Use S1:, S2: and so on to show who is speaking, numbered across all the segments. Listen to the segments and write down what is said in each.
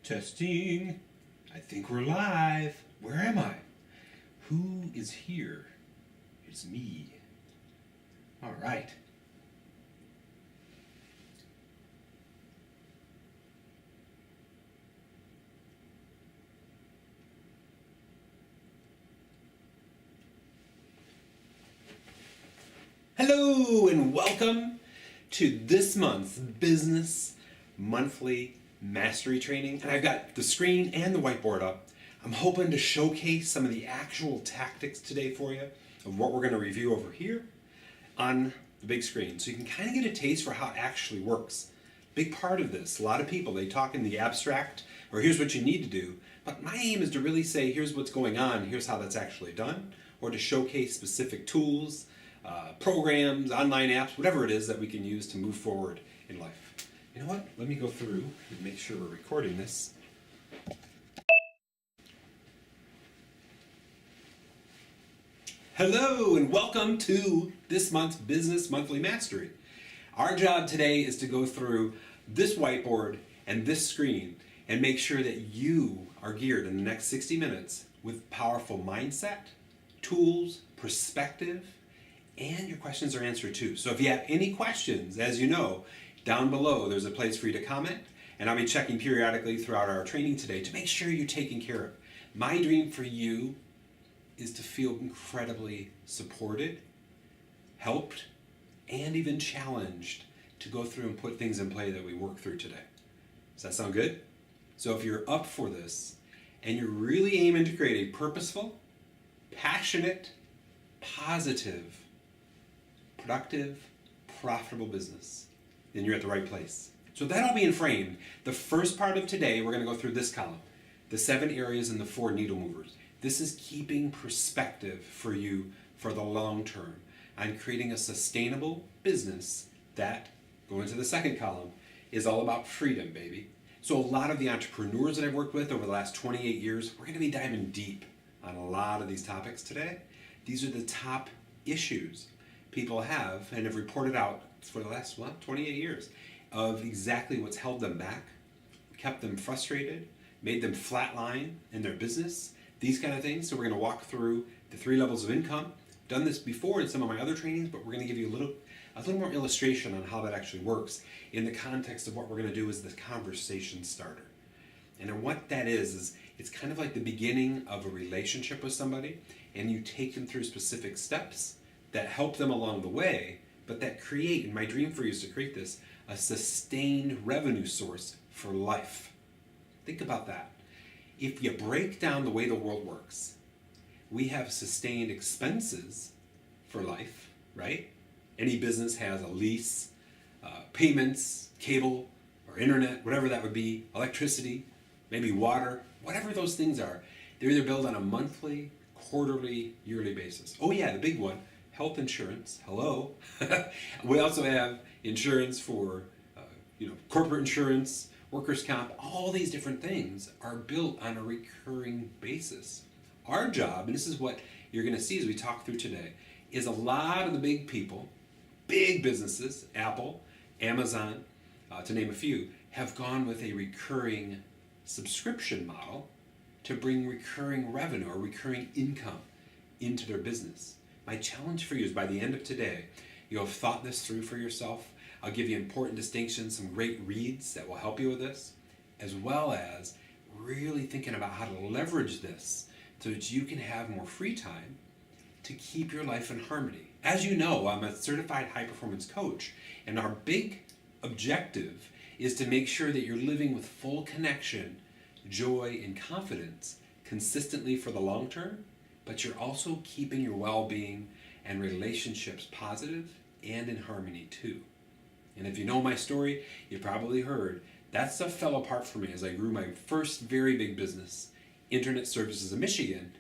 S1: Testing. I think we're live. Where am I? Who is here? It's me. All right. Hello and welcome to this month's Business Monthly Mastery Training. And I've got the screen and the whiteboard up. I'm hoping to showcase some of the actual tactics today for you of what we're going to review over here on the big screen. So you can kind of get a taste for how it actually works. Big part of this, a lot of people, they talk in the abstract, or here's what you need to do. But my aim is to really say, here's what's going on, here's how that's actually done, or to showcase specific tools, programs, online apps, whatever it is that we can use to move forward in life. You know what? Let me go through and make sure we're recording this. Hello and welcome to this month's Business Monthly Mastery. Our job today is to go through this whiteboard and this screen and make sure that you are geared in the next 60 minutes with powerful mindset, tools, perspective, and your questions are answered too. So if you have any questions, as you know, down below there's a place for you to comment, and I'll be checking periodically throughout our training today to make sure you're taken care of. My dream for you is to feel incredibly supported, helped, and even challenged to go through and put things in play that we work through today. Does that sound good? So if you're up for this and you're really aiming to create a purposeful, passionate, positive, productive, profitable business, then you're at the right place. So that all being framed, the first part of today, we're going to go through this column, the 7 areas and the 4 needle movers. This is keeping perspective for you for the long term on creating a sustainable business that, going to the second column, is all about freedom, baby. So a lot of the entrepreneurs that I've worked with over the last 28 years, we're going to be diving deep on a lot of these topics today. These are the top issues people have and have reported out for the last 28 years of exactly what's held them back, kept them frustrated, made them flatline in their business, these kind of things. So we're going to walk through the 3 levels of income. Done this before in some of my other trainings, but we're going to give you a little more illustration on how that actually works in the context of what we're going to do as the conversation starter. And what that is it's kind of like the beginning of a relationship with somebody, and you take them through specific steps that help them along the way, but that create, and my dream for you is to create this, a sustained revenue source for life. Think about that. If you break down the way the world works, we have sustained expenses for life, right? Any business has a lease, payments, cable, or internet, whatever that would be, electricity, maybe water, whatever those things are. They're either billed on a monthly, quarterly, yearly basis. Oh yeah, the big one, health insurance. Hello. We also have insurance for corporate insurance, workers' comp. All these different things are built on a recurring basis. Our job, and this is what you're going to see as we talk through today, is a lot of the big people, big businesses, Apple, Amazon, to name a few, have gone with a recurring subscription model to bring recurring revenue or recurring income into their business. My challenge for you is by the end of today, you'll have thought this through for yourself. I'll give you important distinctions, some great reads that will help you with this, as well as really thinking about how to leverage this so that you can have more free time to keep your life in harmony. As you know, I'm a certified high-performance coach, and our big objective is to make sure that you're living with full connection, joy, and confidence consistently for the long term, but you're also keeping your well-being and relationships positive and in harmony too. And if you know my story, you probably heard that stuff fell apart for me as I grew my first very big business, Internet Services of Michigan,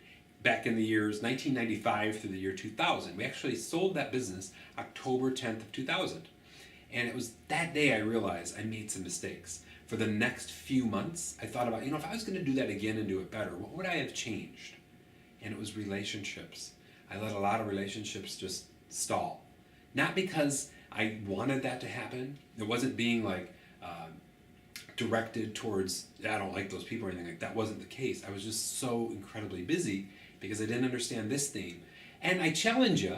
S1: back in the years 1995 through the year 2000. We actually sold that business October 10th of 2000. And it was that day I realized I made some mistakes. For the next few months, I thought about, if I was going to do that again and do it better, what would I have changed? And it was relationships. I let a lot of relationships just stall. Not because I wanted that to happen. It wasn't being like directed towards, I don't like those people or anything like that. Wasn't the case. I was just so incredibly busy because I didn't understand this theme. And I challenge you,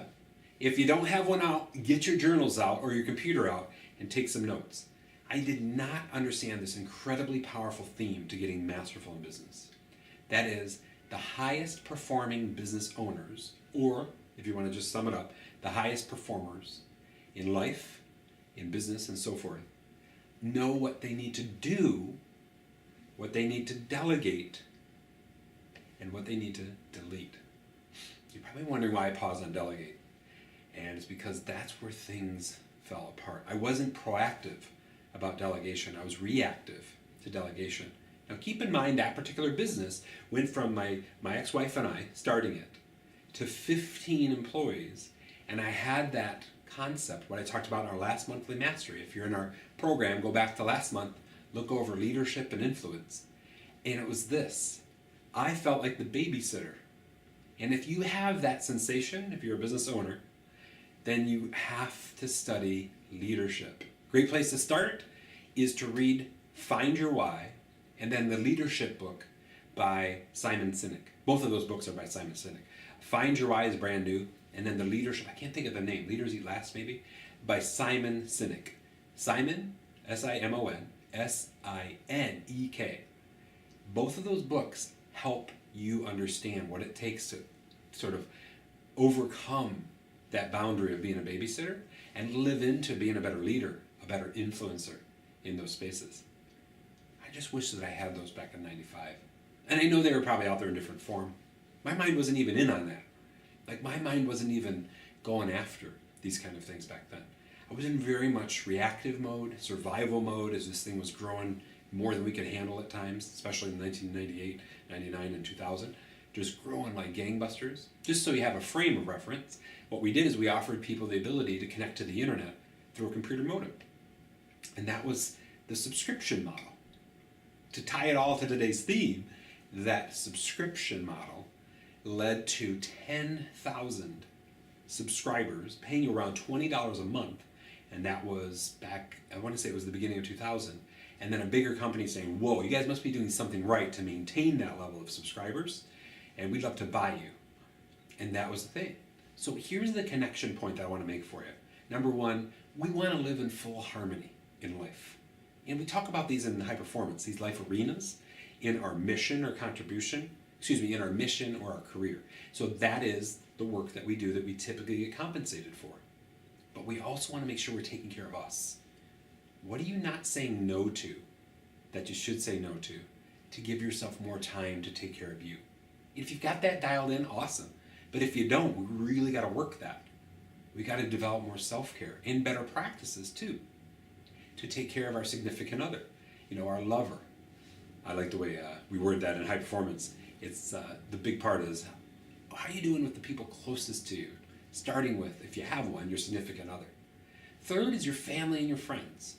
S1: if you don't have one out, get your journals out or your computer out and take some notes. I did not understand this incredibly powerful theme to getting masterful in business. That is, the highest performing business owners, or if you want to just sum it up, the highest performers in life, in business, and so forth, know what they need to do, what they need to delegate, and what they need to delete. You're probably wondering why I paused on delegate. And it's because that's where things fell apart. I wasn't proactive about delegation. I was reactive to delegation. Now keep in mind that particular business went from my ex-wife and I starting it to 15 employees. And I had that concept, what I talked about in our last monthly mastery. If you're in our program, go back to last month, look over leadership and influence. And it was this. I felt like the babysitter. And if you have that sensation, if you're a business owner, then you have to study leadership. Great place to start is to read Find Your Why and then the leadership book by Simon Sinek. Both of those books are by Simon Sinek. Find Your Why is brand new, and then the leadership, I can't think of the name, Leaders Eat Last maybe, by Simon Sinek. Simon, S-I-M-O-N, S-I-N-E-K. Both of those books help you understand what it takes to sort of overcome that boundary of being a babysitter and live into being a better leader, a better influencer in those spaces. I just wish that I had those back in 95. And I know they were probably out there in different form. My mind wasn't even in on that. Like my mind wasn't even going after these kind of things back then. I was in very much reactive mode, survival mode as this thing was growing more than we could handle at times, especially in 1998, 99, and 2000. Just growing like gangbusters. Just so you have a frame of reference, what we did is we offered people the ability to connect to the internet through a computer modem. And that was the subscription model. To tie it all to today's theme, that subscription model led to 10,000 subscribers paying you around $20 a month. And that was back, I want to say it was the beginning of 2000. And then a bigger company saying, whoa, you guys must be doing something right to maintain that level of subscribers. And we'd love to buy you. And that was the thing. So here's the connection point that I want to make for you. Number one, we want to live in full harmony in life. And we talk about these in high performance, these life arenas, in our mission or contribution, in our mission or our career. So that is the work that we do that we typically get compensated for. But we also want to make sure we're taking care of us. What are you not saying no to that you should say no to give yourself more time to take care of you? If you've got that dialed in, awesome. But if you don't, we really got to work that. We got to develop more self-care and better practices too to take care of our significant other, our lover. I like the way we word that in high performance. It's the big part is, how are you doing with the people closest to you? Starting with, if you have one, your significant other. Third is your family and your friends.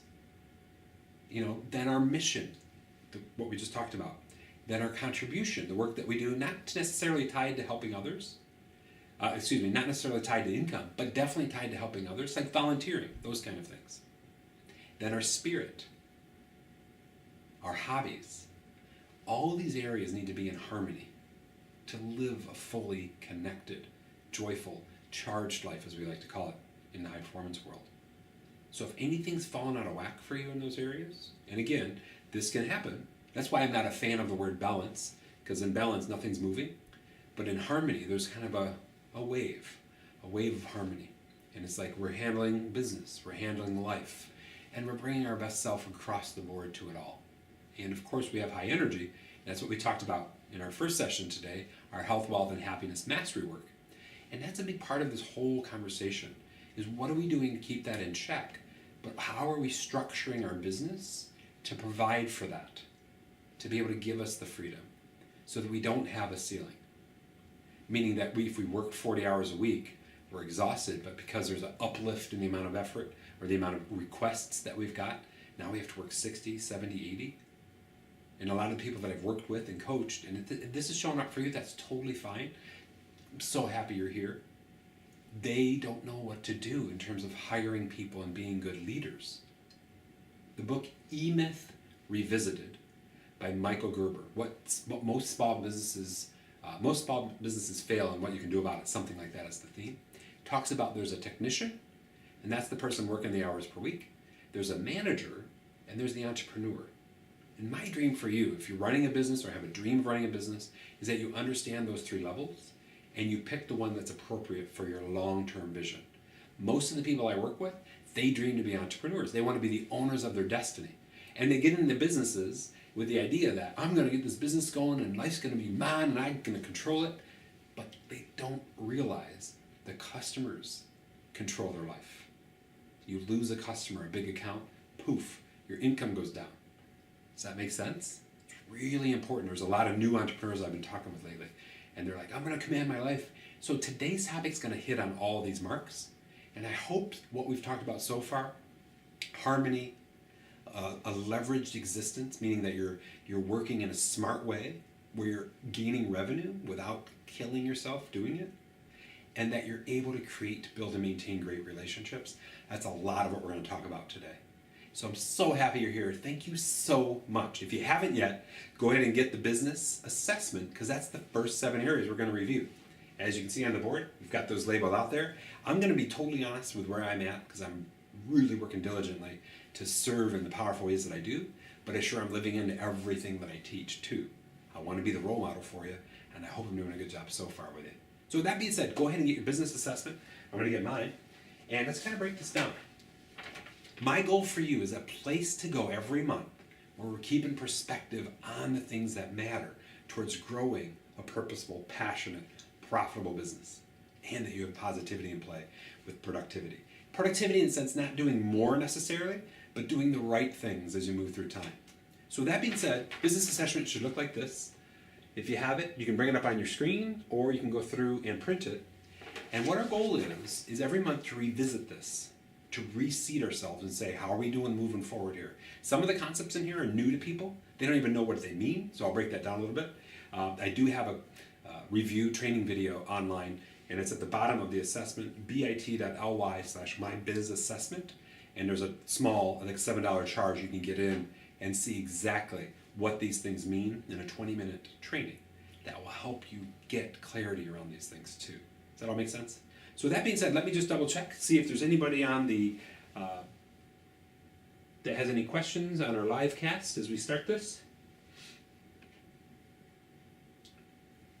S1: Then our mission, what we just talked about. Then our contribution, the work that we do, not necessarily tied to helping others. Not necessarily tied to income, but definitely tied to helping others, like volunteering, those kind of things. Then our spirit, our hobbies. All these areas need to be in harmony to live a fully connected, joyful, charged life, as we like to call it in the high performance world. So if anything's fallen out of whack for you in those areas, and again, this can happen. That's why I'm not a fan of the word balance, because in balance, nothing's moving. But in harmony, there's kind of a wave of harmony. And it's like we're handling business, we're handling life, and we're bringing our best self across the board to it all. And of course, we have high energy. That's what we talked about in our first session today, our health, wealth, and happiness mastery work. And that's a big part of this whole conversation, is what are we doing to keep that in check? But how are we structuring our business to provide for that? To be able to give us the freedom so that we don't have a ceiling. Meaning that if we worked 40 hours a week, we're exhausted, but because there's an uplift in the amount of effort or the amount of requests that we've got, now we have to work 60, 70, 80. And a lot of the people that I've worked with and coached, and if this is showing up for you, that's totally fine. I'm so happy you're here. They don't know what to do in terms of hiring people and being good leaders. The book E-Myth Revisited by Michael Gerber. What most small businesses fail and what you can do about it, something like that is the theme. Talks about there's a technician, and that's the person working the hours per week. There's a manager, and there's the entrepreneur. And my dream for you, if you're running a business or have a dream of running a business, is that you understand those three levels and you pick the one that's appropriate for your long-term vision. Most of the people I work with, they dream to be entrepreneurs. They want to be the owners of their destiny. And they get into businesses with the idea that I'm going to get this business going and life's going to be mine and I'm going to control it. But they don't realize the customers control their life. You lose a customer, a big account, poof, your income goes down. Does that make sense? It's really important. There's a lot of new entrepreneurs I've been talking with lately, and they're like, I'm going to command my life. So today's topic's going to hit on all these marks, and I hope what we've talked about so far, harmony, a leveraged existence, meaning that you're working in a smart way where you're gaining revenue without killing yourself doing it, and that you're able to create, build, and maintain great relationships. That's a lot of what we're going to talk about today. So I'm so happy you're here. Thank you so much. If you haven't yet, go ahead and get the business assessment, because that's the first 7 areas we're going to review. As you can see on the board, we've got those labeled out there. I'm going to be totally honest with where I'm at, because I'm really working diligently to serve in the powerful ways that I do, but I sure I'm living into everything that I teach too. I want to be the role model for you, and I hope I'm doing a good job so far with it. So with that being said, go ahead and get your business assessment. I'm going to get mine, and let's kind of break this down. My goal for you is a place to go every month where we're keeping perspective on the things that matter towards growing a purposeful, passionate, profitable business, and that you have positivity in play with productivity. Productivity in the sense not doing more necessarily, but doing the right things as you move through time. So with that being said, business assessment should look like this. If you have it, you can bring it up on your screen, or you can go through and print it. And what our goal is every month to revisit this, to reseat ourselves and say, how are we doing moving forward here? Some of the concepts in here are new to people. They don't even know what they mean, so I'll break that down a little bit. I do have a review training video online, and it's at the bottom of the assessment, bit.ly/mybizassessment. And there's a small, I think $7 charge you can get in and see exactly what these things mean in a 20-minute training that will help you get clarity around these things too. Does that all make sense? So with that being said, let me just double check, see if there's anybody on the that has any questions on our live cast as we start this.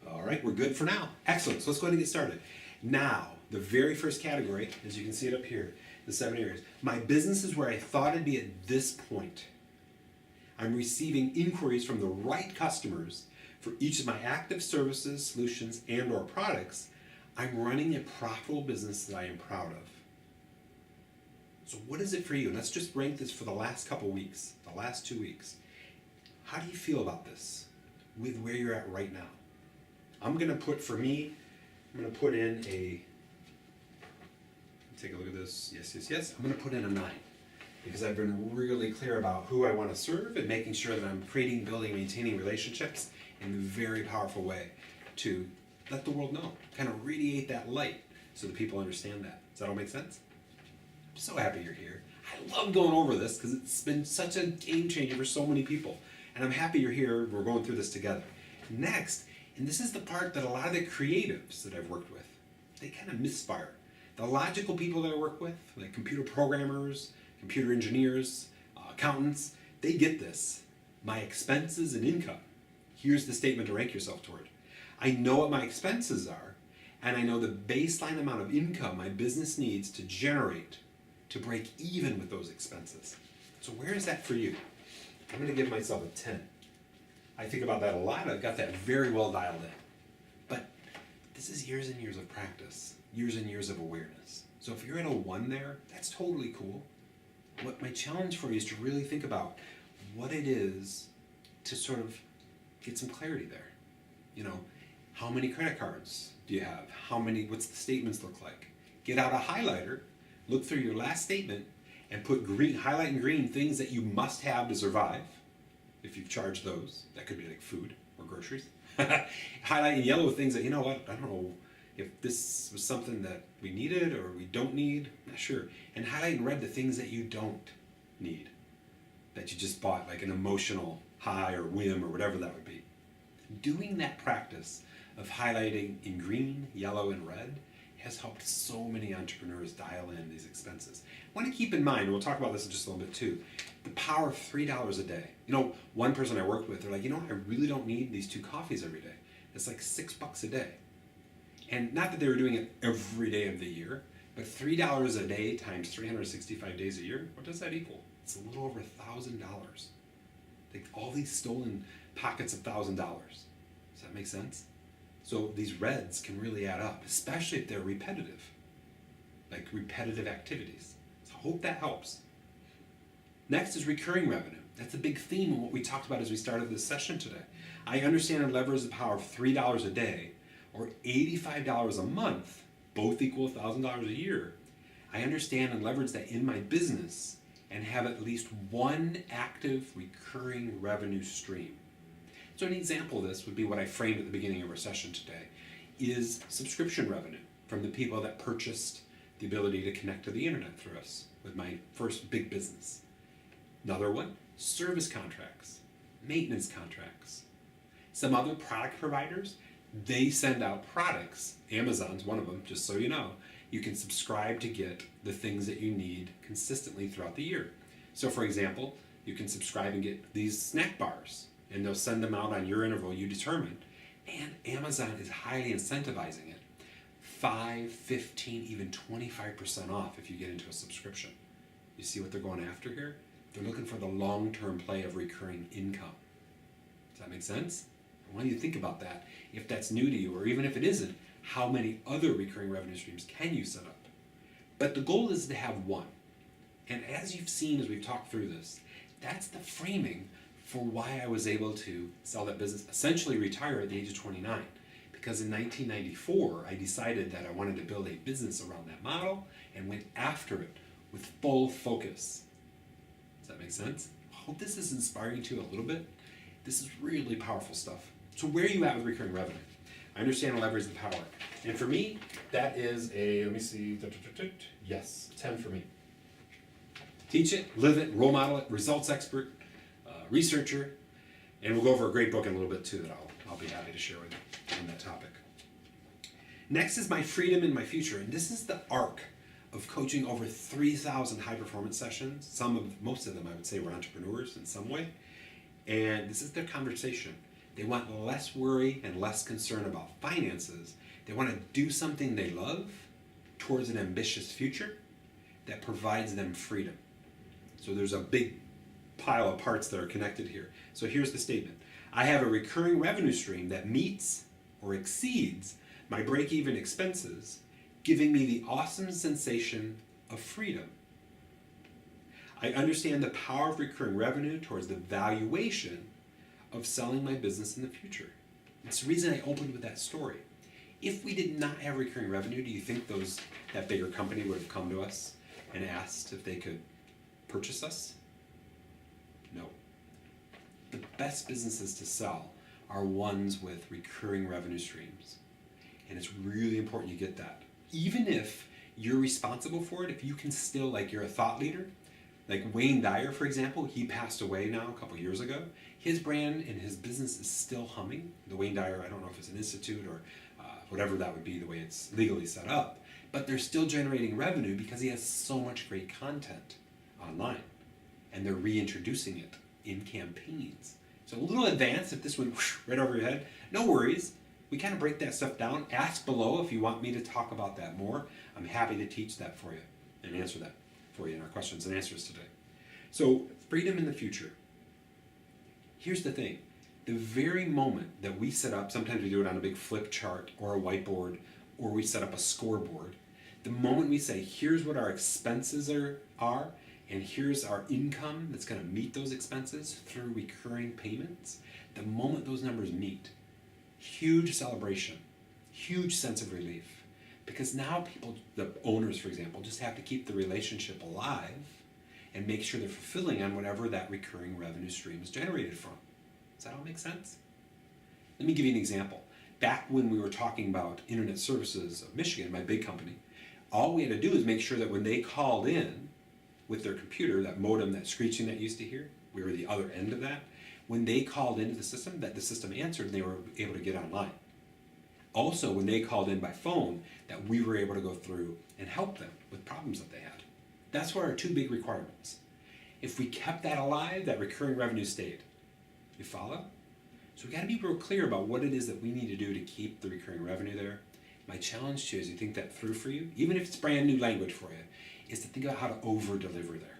S1: All right, we're good for now. Excellent, so let's go ahead and get started. Now, the very first category, as you can see it up here, the 7 areas. My business is where I thought it'd be at this point. I'm receiving inquiries from the right customers for each of my active services, solutions, and or products. I'm running a profitable business that I am proud of. So what is it for you? Let's just rank this for the last couple weeks, the last 2 weeks. How do you feel about this with where you're at right now? I'm going to put, for me, I'm going to put in a, take a look at this, yes. I'm going to put in a 9. Because I've been really clear about who I want to serve and making sure that I'm creating, building, maintaining relationships in a very powerful way to let the world know, kind of radiate that light so that people understand that. Does that all make sense? I'm so happy you're here. I love going over this because it's been such a game changer for so many people. And I'm happy you're here. We're going through this together. Next, and this is the part that a lot of the creatives that I've worked with, they kind of misfire. The logical people that I work with, like computer programmers, computer engineers, accountants, they get this. My expenses and income. Here's the statement to rank yourself toward. I know what my expenses are, and I know the baseline amount of income my business needs to generate to break even with those expenses. So where is that for you? I'm going to give myself a 10. I think about that a lot. I've got that very well dialed in. But this is years and years of practice, years and years of awareness. So if you're at a 1 there, that's totally cool. What my challenge for you is to really think about what it is to sort of get some clarity there. You know, how many credit cards do you have? What's the statements look like? Get out a highlighter, look through your last statement, and put highlight in green things that you must have to survive. If you've charged those, that could be like food or groceries. Highlight in yellow things that, you know what, I don't know if this was something that we needed or we don't need, not sure. And highlight in red the things that you don't need. that you just bought, like an emotional high or whim or whatever that would be. Doing that practice of highlighting in green, yellow, and red has helped so many entrepreneurs dial in these expenses. I want to keep in mind, and we'll talk about this in just a little bit too, the power of $3 a day. You know, one person I worked with, they're like, I really don't need these 2 coffees every day. It's like $6 a day. And not that they were doing it every day of the year, but $3 a day times 365 days a year, what does that equal? It's a little over $1,000. Like all these stolen pockets of $1,000. Does that make sense? So these reds can really add up, especially if they're repetitive, like repetitive activities. So I hope that helps. Next is recurring revenue. That's a big theme in what we talked about as we started this session today. I understand and leverage the power of $3 a day or $85 a month, both equal $1,000 a year. I understand and leverage that in my business and have at least one active recurring revenue stream. So an example of this would be what I framed at the beginning of our session today, is subscription revenue from the people that purchased the ability to connect to the internet through us with my first big business. Another one, service contracts, maintenance contracts. Some other product providers, they send out products. Amazon's one of them, just so you know. You can subscribe to get the things that you need consistently throughout the year. So for example, you can subscribe and get these snack bars, and they'll send them out on your interval you determine. And Amazon is highly incentivizing it. 5, 15, even 25% off if you get into a subscription. You see what they're going after here? They're looking for the long-term play of recurring income. Does that make sense? I want you to think about that. If that's new to you, or even if it isn't, how many other recurring revenue streams can you set up? But the goal is to have one. And as you've seen as we've talked through this, that's the framing for why I was able to sell that business, essentially retire at the age of 29. Because in 1994, I decided that I wanted to build a business around that model and went after it with full focus. Does that make sense? I hope this is inspiring to you a little bit. This is really powerful stuff. So where are you at with recurring revenue? I understand and leverage the power. And for me, that is a, let me see, yes, 10 for me. Teach it, live it, role model it, results expert, researcher, and we'll go over a great book in a little bit too that I'll be happy to share with you on that topic. Next is my freedom in my future, and this is the arc of coaching over 3,000 high performance sessions. Most of them I would say were entrepreneurs in some way, and this is their conversation. They want less worry and less concern about finances. They want to do something they love towards an ambitious future that provides them freedom. So there's a big pile of parts that are connected here. So here's the statement. I have a recurring revenue stream that meets or exceeds my break-even expenses, giving me the awesome sensation of freedom. I understand the power of recurring revenue towards the valuation of selling my business in the future. It's the reason I opened with that story. If we did not have recurring revenue, do you think that bigger company would have come to us and asked if they could purchase us? No. The best businesses to sell are ones with recurring revenue streams. And it's really important you get that. Even if you're responsible for it, if you can still, like you're a thought leader, like Wayne Dyer, for example, he passed away now a couple years ago. His brand and his business is still humming. The Wayne Dyer, I don't know if it's an institute or whatever that would be, the way it's legally set up. But they're still generating revenue because he has so much great content online. And they're reintroducing it in campaigns. So a little advanced, if this went right over your head, no worries. We kind of break that stuff down. Ask below if you want me to talk about that more. I'm happy to teach that for you and answer that for you in our questions and answers today. So freedom in the future. Here's the thing. The very moment that we set up, sometimes we do it on a big flip chart or a whiteboard, or we set up a scoreboard. The moment we say, here's what our expenses are, and here's our income that's going to meet those expenses through recurring payments, the moment those numbers meet, huge celebration, huge sense of relief. Because now people, the owners for example, just have to keep the relationship alive and make sure they're fulfilling on whatever that recurring revenue stream is generated from. Does that all make sense? Let me give you an example. Back when we were talking about Internet Services of Michigan, my big company, all we had to do is make sure that when they called in with their computer, that modem, that screeching that you used to hear, we were the other end of that. When they called into the system, that the system answered and they were able to get online. Also, when they called in by phone, that we were able to go through and help them with problems that they had. That's what our two big requirements. If we kept that alive, that recurring revenue stayed. You follow? So we got to be real clear about what it is that we need to do to keep the recurring revenue there. My challenge to you, as you think that through for you, even if it's brand new language for you, is to think about how to over-deliver there.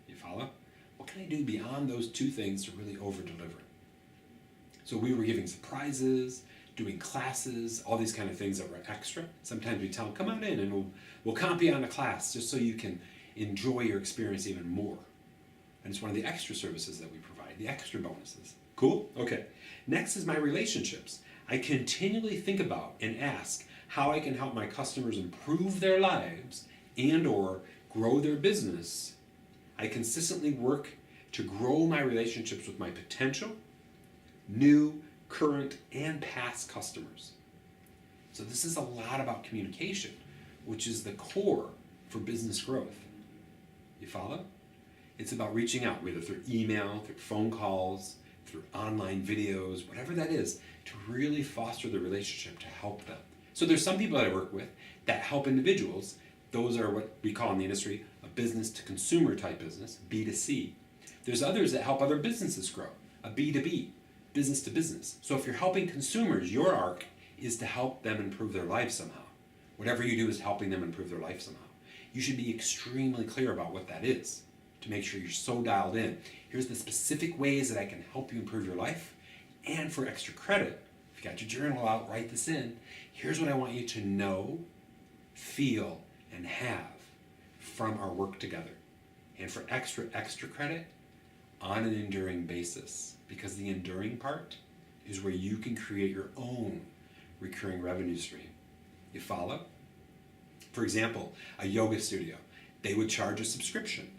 S1: You follow? What can I do beyond those two things to really over-deliver? So we were giving surprises, doing classes, all these kind of things that were extra. Sometimes we tell them, come on in and we'll comp you on a class just so you can enjoy your experience even more. And it's one of the extra services that we provide, the extra bonuses. Cool? Okay. Next is my relationships. I continually think about and ask how I can help my customers improve their lives and or grow their business. I consistently work to grow my relationships with my potential, new, current, and past customers. So this is a lot about communication, which is the core for business growth. You follow? It's about reaching out, whether through email, through phone calls, through online videos, whatever that is, to really foster the relationship to help them. So there's some people that I work with that help individuals. Those are what we call in the industry a business to consumer type business, B2C. There's others that help other businesses grow, a B2B, business to business. So if you're helping consumers, your arc is to help them improve their life somehow. Whatever you do is helping them improve their life somehow. You should be extremely clear about what that is to make sure you're so dialed in. Here's the specific ways that I can help you improve your life. And for extra credit, if you got your journal out, write this in. Here's what I want you to know, feel, and have from our work together. And for extra credit, on an enduring basis. Because the enduring part is where you can create your own recurring revenue stream. You follow? For example, a yoga studio, they would charge a subscription.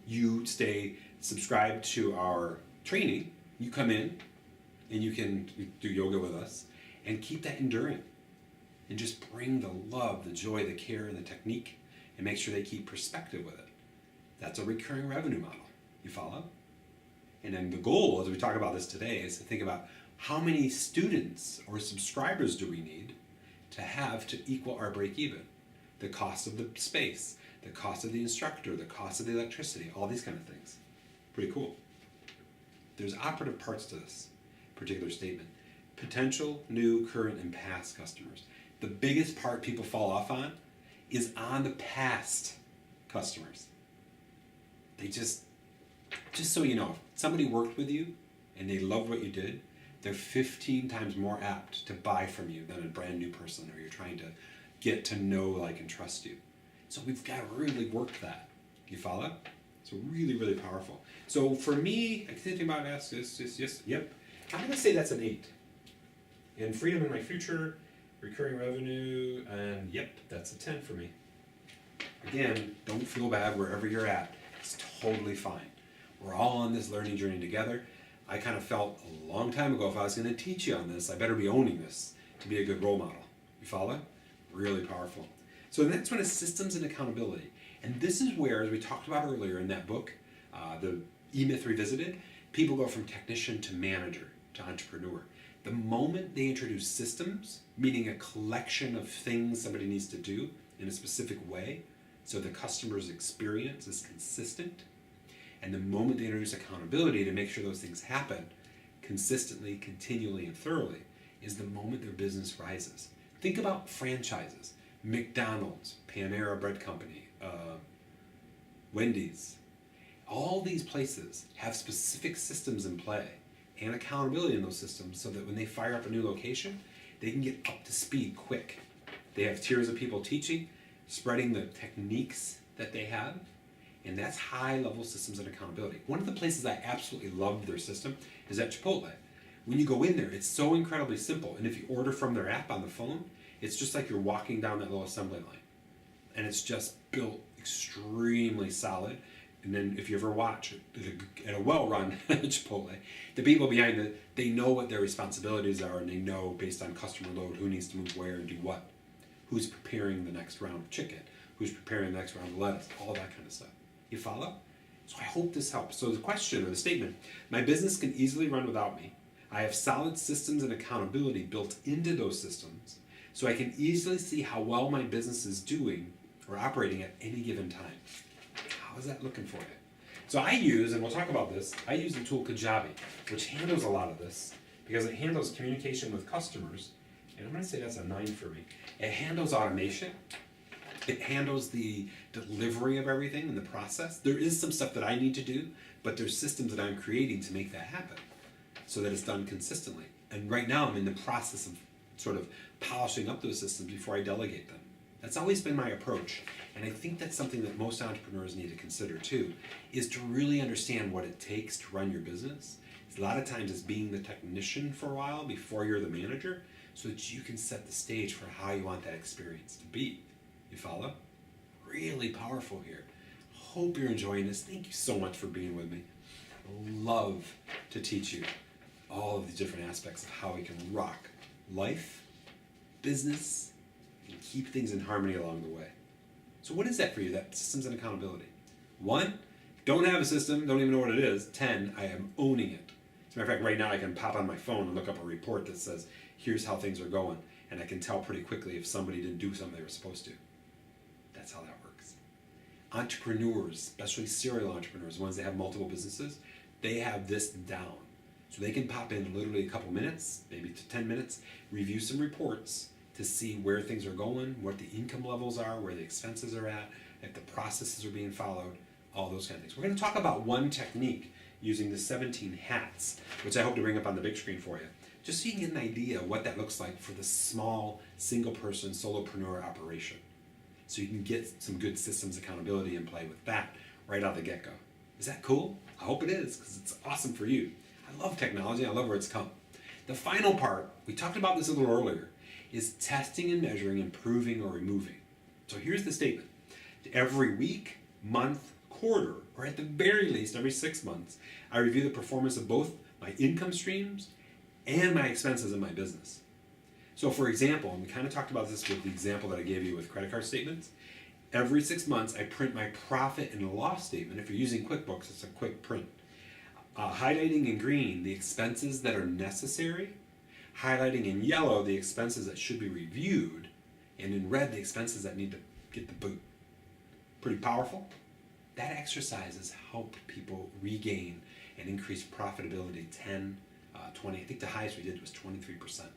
S1: You stay subscribed to our training, you come in and you can do yoga with us and keep that enduring and just bring the love, the joy, the care, and the technique and make sure they keep perspective with it. That's a recurring revenue model. You follow? And then the goal, as we talk about this today, is to think about how many students or subscribers do we need to have to equal our break even? The cost of the space, the cost of the instructor, the cost of the electricity, all these kind of things. Pretty cool. There's operative parts to this particular statement. Potential, new, current, and past customers. The biggest part people fall off on is on the past customers. They just so you know, if somebody worked with you and they loved what you did, they're 15 times more apt to buy from you than a brand new person or you're trying to get to know, like, and trust you. So we've got to really work that. You follow? So really, really powerful. So for me, I think about yes, yep. I'm going to say that's an 8. And freedom in my future, recurring revenue, and yep, that's a 10 for me. Again, don't feel bad wherever you're at. It's totally fine. We're all on this learning journey together. I kind of felt a long time ago, if I was going to teach you on this, I better be owning this to be a good role model. You follow? Really powerful. So the next one is systems and accountability. And this is where, as we talked about earlier in that book, the E-Myth Revisited, people go from technician to manager to entrepreneur. The moment they introduce systems, meaning a collection of things somebody needs to do in a specific way, so the customer's experience is consistent, and the moment they introduce accountability to make sure those things happen consistently, continually, and thoroughly, is the moment their business rises. Think about franchises. McDonald's, Panera Bread Company, Wendy's. All these places have specific systems in play and accountability in those systems so that when they fire up a new location, they can get up to speed quick. They have tiers of people teaching, spreading the techniques that they have, and that's high-level systems and accountability. One of the places I absolutely loved their system is at Chipotle. When you go in there, it's so incredibly simple, and if you order from their app on the phone, it's just like you're walking down that little assembly line. And it's just built extremely solid. And then if you ever watch at a well-run Chipotle, the people behind it, they know what their responsibilities are, and they know based on customer load who needs to move where and do what. Who's preparing the next round of chicken, who's preparing the next round of lettuce, all that kind of stuff. You follow? So I hope this helps. So the question or the statement, my business can easily run without me. I have solid systems and accountability built into those systems, so I can easily see how well my business is doing or operating at any given time. How is that looking for you? So I use, and we'll talk about this, I use the tool Kajabi, which handles a lot of this because it handles communication with customers, and I'm going to say that's a 9 for me. It handles automation. It handles the delivery of everything and the process. There is some stuff that I need to do, but there's systems that I'm creating to make that happen so that it's done consistently. And right now I'm in the process of sort of polishing up those systems before I delegate them. That's always been my approach, and I think that's something that most entrepreneurs need to consider too, is to really understand what it takes to run your business. A lot of times it's being the technician for a while before you're the manager, so that you can set the stage for how you want that experience to be. You follow? Really powerful here. Hope you're enjoying this. Thank you so much for being with me. I love to teach you all of these different aspects of how we can rock life, business, and keep things in harmony along the way. So what is that for you, that systems and accountability? 1, don't have a system, don't even know what it is. 10, I am owning it. As a matter of fact, right now I can pop on my phone and look up a report that says, here's how things are going, and I can tell pretty quickly if somebody didn't do something they were supposed to. That's how that works. Entrepreneurs, especially serial entrepreneurs, ones that have multiple businesses, they have this down. So they can pop in literally a couple minutes, maybe to 10 minutes, review some reports to see where things are going, what the income levels are, where the expenses are at, if the processes are being followed, all those kind of things. We're going to talk about one technique using the 17 hats, which I hope to bring up on the big screen for you, just so you can get an idea of what that looks like for the small, single-person, solopreneur operation. So you can get some good systems accountability in play with that right out of the get-go. Is that cool? I hope it is, because it's awesome for you. I love technology. I love where it's come. The final part, we talked about this a little earlier, is testing and measuring, improving or removing. So here's the statement. Every week, month, quarter, or at the very least every 6 months, I review the performance of both my income streams and my expenses in my business. So for example, and we kind of talked about this with the example that I gave you with credit card statements, every 6 months I print my profit and loss statement. If you're using QuickBooks, it's a quick print. Highlighting in green the expenses that are necessary, highlighting in yellow the expenses that should be reviewed, and in red the expenses that need to get the boot. Pretty powerful? That exercise has helped people regain and increase profitability 10, 20, I think the highest we did was 23%.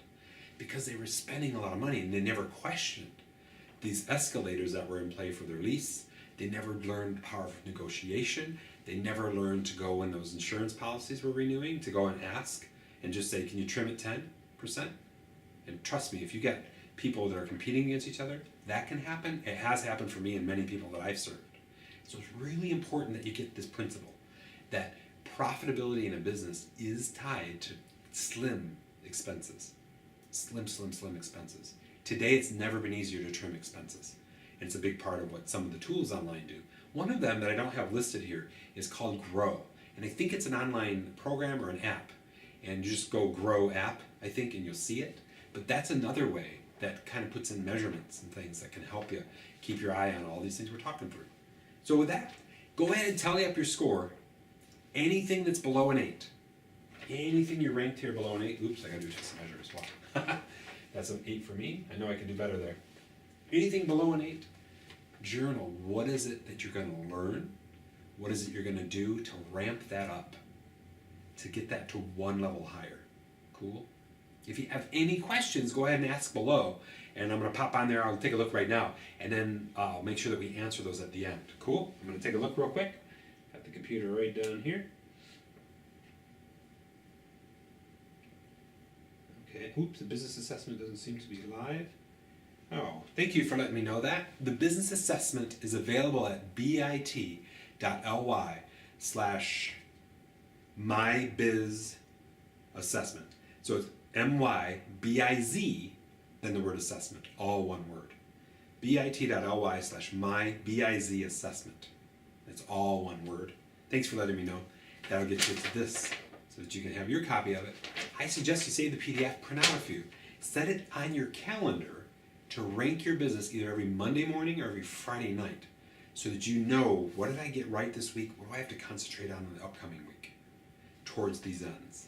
S1: Because they were spending a lot of money and they never questioned these escalators that were in play for their lease. They never learned the power of negotiation. They never learned to go when those insurance policies were renewing, to go and ask and just say, can you trim it 10%? And trust me, if you get people that are competing against each other, that can happen. It has happened for me and many people that I've served. So it's really important that you get this principle, that profitability in a business is tied to slim expenses. Slim expenses. Today it's never been easier to trim expenses. And it's a big part of what some of the tools online do. One of them that I don't have listed here is called Grow. And I think it's an online program or an app. And you just go Grow app, I think, and you'll see it. But that's another way that kind of puts in measurements and things that can help you keep your eye on all these things we're talking through. So with that, go ahead and tally up your score. Anything that's below an 8. Anything you're ranked here below an 8. Oops, I gotta do just a measure as well. That's an 8 for me. I know I can do better there. Anything below an 8, journal. What is it that you're going to learn? What is it you're going to do to ramp that up? To get that to one level higher. Cool? If you have any questions, go ahead and ask below. And I'm going to pop on there. I'll take a look right now. And then I'll make sure that we answer those at the end. Cool? I'm going to take a look real quick. Got the computer right down here. Okay. Oops, the business assessment doesn't seem to be live. Oh, thank you for letting me know that. The business assessment is available at bit.ly/mybizassessment. So it's MYBIZ, then the word assessment, all one word. bit.ly/mybizassessment. It's all one word. Thanks for letting me know. That'll get you to this so that you can have your copy of it. I suggest you save the PDF, print out a few. Set it on your calendar to rank your business either every Monday morning or every Friday night. so that you know, what did I get right this week? What do I have to concentrate on in the upcoming week towards these ends?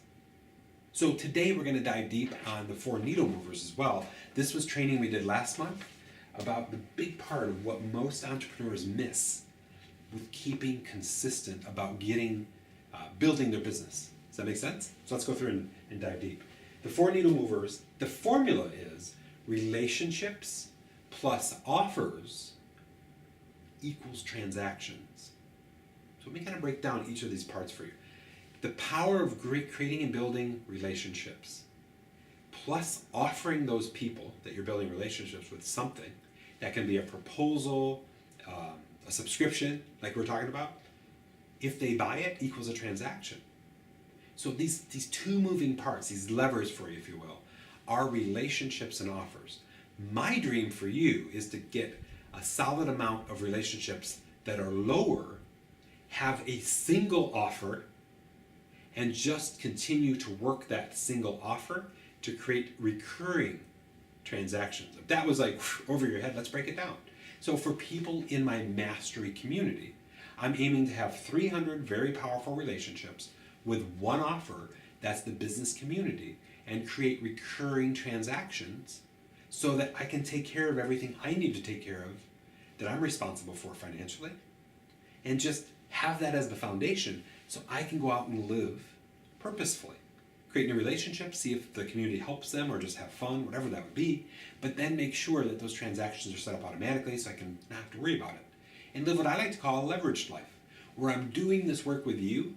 S1: So today we're going to dive deep on the 4 needle movers as well. This was training we did last month about the big part of what most entrepreneurs miss with keeping consistent about building their business. Does that make sense? So let's go through and dive deep. The 4 needle movers, the formula is relationships plus offers equals transactions. So let me kind of break down each of these parts for you. The power of creating and building relationships, plus offering those people that you're building relationships with something. That can be a proposal, a subscription, like we're talking about. If they buy it, equals a transaction. So these 2 moving parts, these levers for you, if you will, are relationships and offers. My dream for you is to get a solid amount of relationships that are lower, have a single offer, and just continue to work that single offer to create recurring transactions. If that was like over your head, let's break it down. So for people in my mastery community, I'm aiming to have 300 very powerful relationships with one offer, that's the business community, and create recurring transactions so that I can take care of everything I need to take care of that I'm responsible for financially, and just have that as the foundation so I can go out and live purposefully. Create new relationships, see if the community helps them or just have fun, whatever that would be, but then make sure that those transactions are set up automatically so I can not have to worry about it. And live what I like to call a leveraged life, where I'm doing this work with you,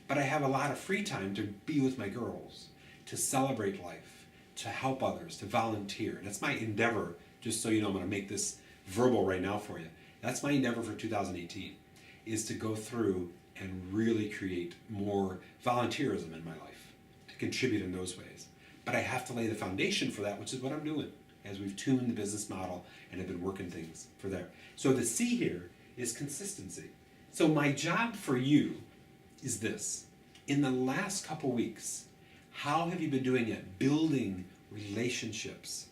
S1: but I have a lot of free time to be with my girls, to celebrate life, to help others, to volunteer. That's my endeavor, just so you know, I'm going to make this verbal right now for you. That's my endeavor for 2018, is to go through and really create more volunteerism in my life, to contribute in those ways. But I have to lay the foundation for that, which is what I'm doing, as we've tuned the business model and have been working things for there. So the C here is consistency. So my job for you is this. In the last couple weeks, how have you been doing it? Building relationships,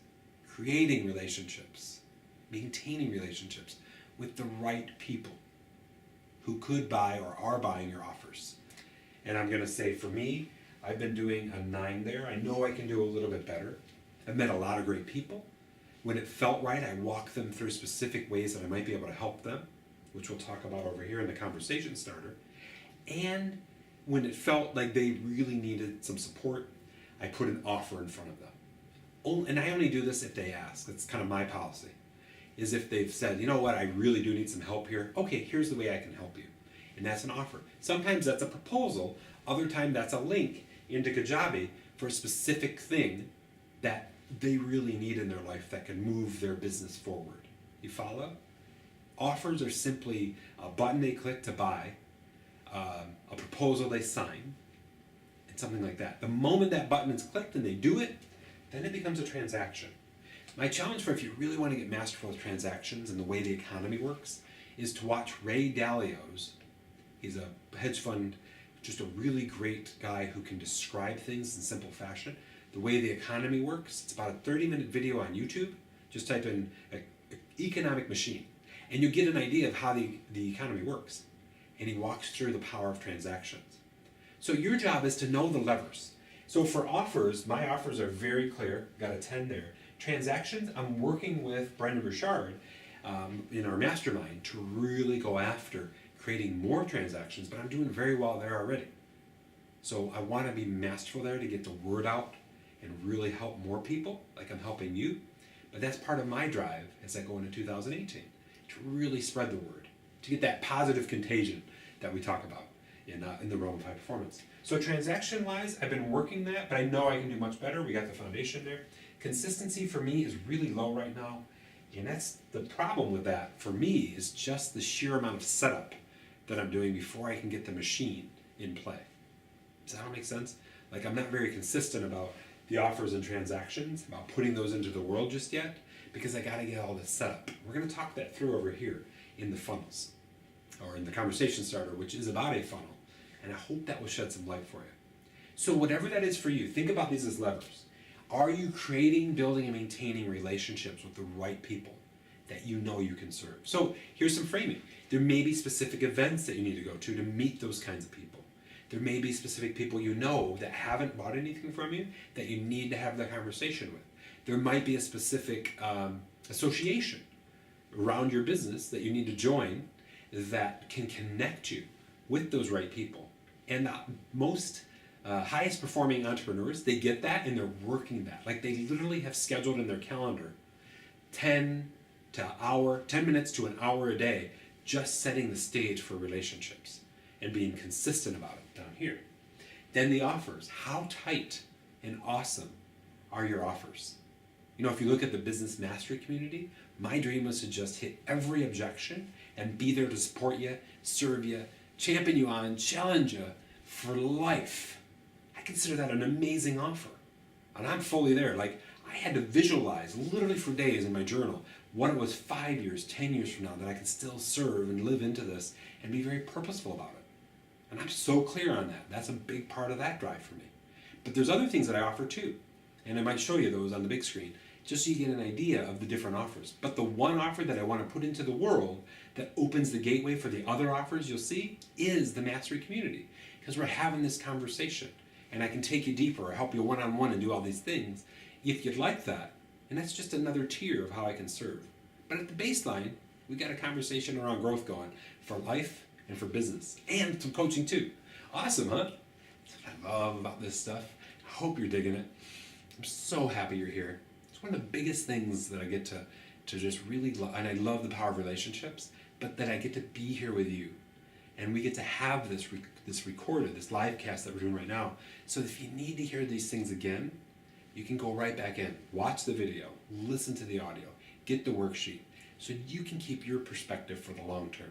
S1: creating relationships, maintaining relationships with the right people who could buy or are buying your offers. And I'm going to say for me, I've been doing a 9 there. I know I can do a little bit better. I've met a lot of great people. When it felt right, I walked them through specific ways that I might be able to help them, which we'll talk about over here in the conversation starter. And when it felt like they really needed some support, I put an offer in front of them. And I only do this if they ask. That's kind of my policy. Is if they've said, you know what, I really do need some help here. Okay, here's the way I can help you. And that's an offer. Sometimes that's a proposal. Other time that's a link into Kajabi for a specific thing that they really need in their life that can move their business forward. You follow? Offers are simply a button they click to buy, a proposal they sign, and something like that. The moment that button is clicked and they do it, then it becomes a transaction. My challenge for if you really want to get masterful with transactions and the way the economy works is to watch Ray Dalio's. He's a hedge fund, just a really great guy who can describe things in simple fashion. The way the economy works, it's about a 30-minute video on YouTube. Just type in economic machine, and you get an idea of how the economy works. And he walks through the power of transactions. So your job is to know the levers. So for offers, my offers are very clear. Got a 10 there. Transactions, I'm working with Brendan Burchard in our mastermind to really go after creating more transactions, but I'm doing very well there already. So I want to be masterful there to get the word out and really help more people, like I'm helping you. But that's part of my drive as I go into 2018, to really spread the word, to get that positive contagion that we talk about in the realm of high performance. So transaction-wise, I've been working that, but I know I can do much better. We got the foundation there. Consistency for me is really low right now, and that's the problem with that for me is just the sheer amount of setup that I'm doing before I can get the machine in play. Does that all make sense? Like, I'm not very consistent about the offers and transactions, about putting those into the world just yet, because I got to get all this set up. We're going to talk that through over here in the funnels, or in the conversation starter, which is about a funnel. And I hope that will shed some light for you. So whatever that is for you, think about these as levers. Are you creating, building, and maintaining relationships with the right people that you know you can serve. So here's some framing. There may be specific events that you need to go to meet those kinds of people. There may be specific people you know that haven't bought anything from you that you need to have that conversation with. There might be a specific association around your business that you need to join that can connect you with those right people. And the most highest performing entrepreneurs, they get that and they're working that. Like they literally have scheduled in their calendar 10 minutes to an hour a day, just setting the stage for relationships and being consistent about it down here. Then the offers. How tight and awesome are your offers? You know, if you look at the business mastery community, my dream was to just hit every objection and be there to support you, serve you, champion you on, challenge you for life. I consider that an amazing offer. And I'm fully there. Like, I had to visualize literally for days in my journal what it was 5 years, 10 years from now that I could still serve and live into this and be very purposeful about it. And I'm so clear on that. That's a big part of that drive for me. But there's other things that I offer too. And I might show you those on the big screen, just so you get an idea of the different offers. But the one offer that I want to put into the world that opens the gateway for the other offers you'll see is the mastery community. Because we're having this conversation. And I can take you deeper or help you one-on-one and do all these things if you'd like that. And that's just another tier of how I can serve. But at the baseline, we got a conversation around growth going for life and for business. And some coaching too. Awesome, huh? That's what I love about this stuff. I hope you're digging it. I'm so happy you're here. It's one of the biggest things that I get to just really love. And I love the power of relationships, but that I get to be here with you. And we get to have this recorded, this live cast that we're doing right now. So if you need to hear these things again, you can go right back in, watch the video, listen to the audio, get the worksheet, so you can keep your perspective for the long term.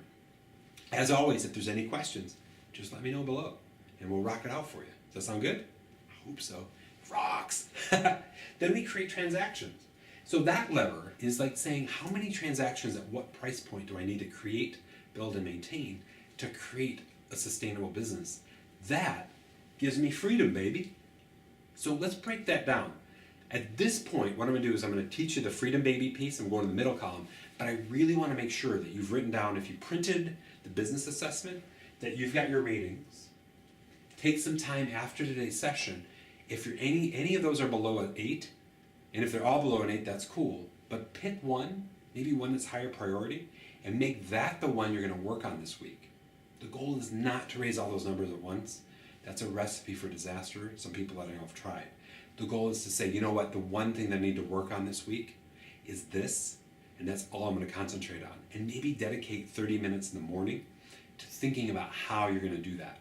S1: As always, if there's any questions, just let me know below, and we'll rock it out for you. Does that sound good? I hope so. Rocks! Then we create transactions. So that lever is like saying, how many transactions at what price point do I need to create, build, and maintain to create a sustainable business? That gives me freedom, baby. So let's break that down. At this point, what I'm going to do is I'm going to teach you the Freedom Baby piece. I'm going to the middle column, but I really want to make sure that you've written down, if you printed the business assessment, that you've got your ratings. Take some time after today's session. If you're any of those are below an 8, and if they're all below an 8, that's cool. But pick one, maybe one that's higher priority, and make that the one you're going to work on this week. The goal is not to raise all those numbers at once. That's a recipe for disaster. Some people that I know have tried. The goal is to say, you know what, the one thing that I need to work on this week is this, and that's all I'm going to concentrate on. And maybe dedicate 30 minutes in the morning to thinking about how you're going to do that.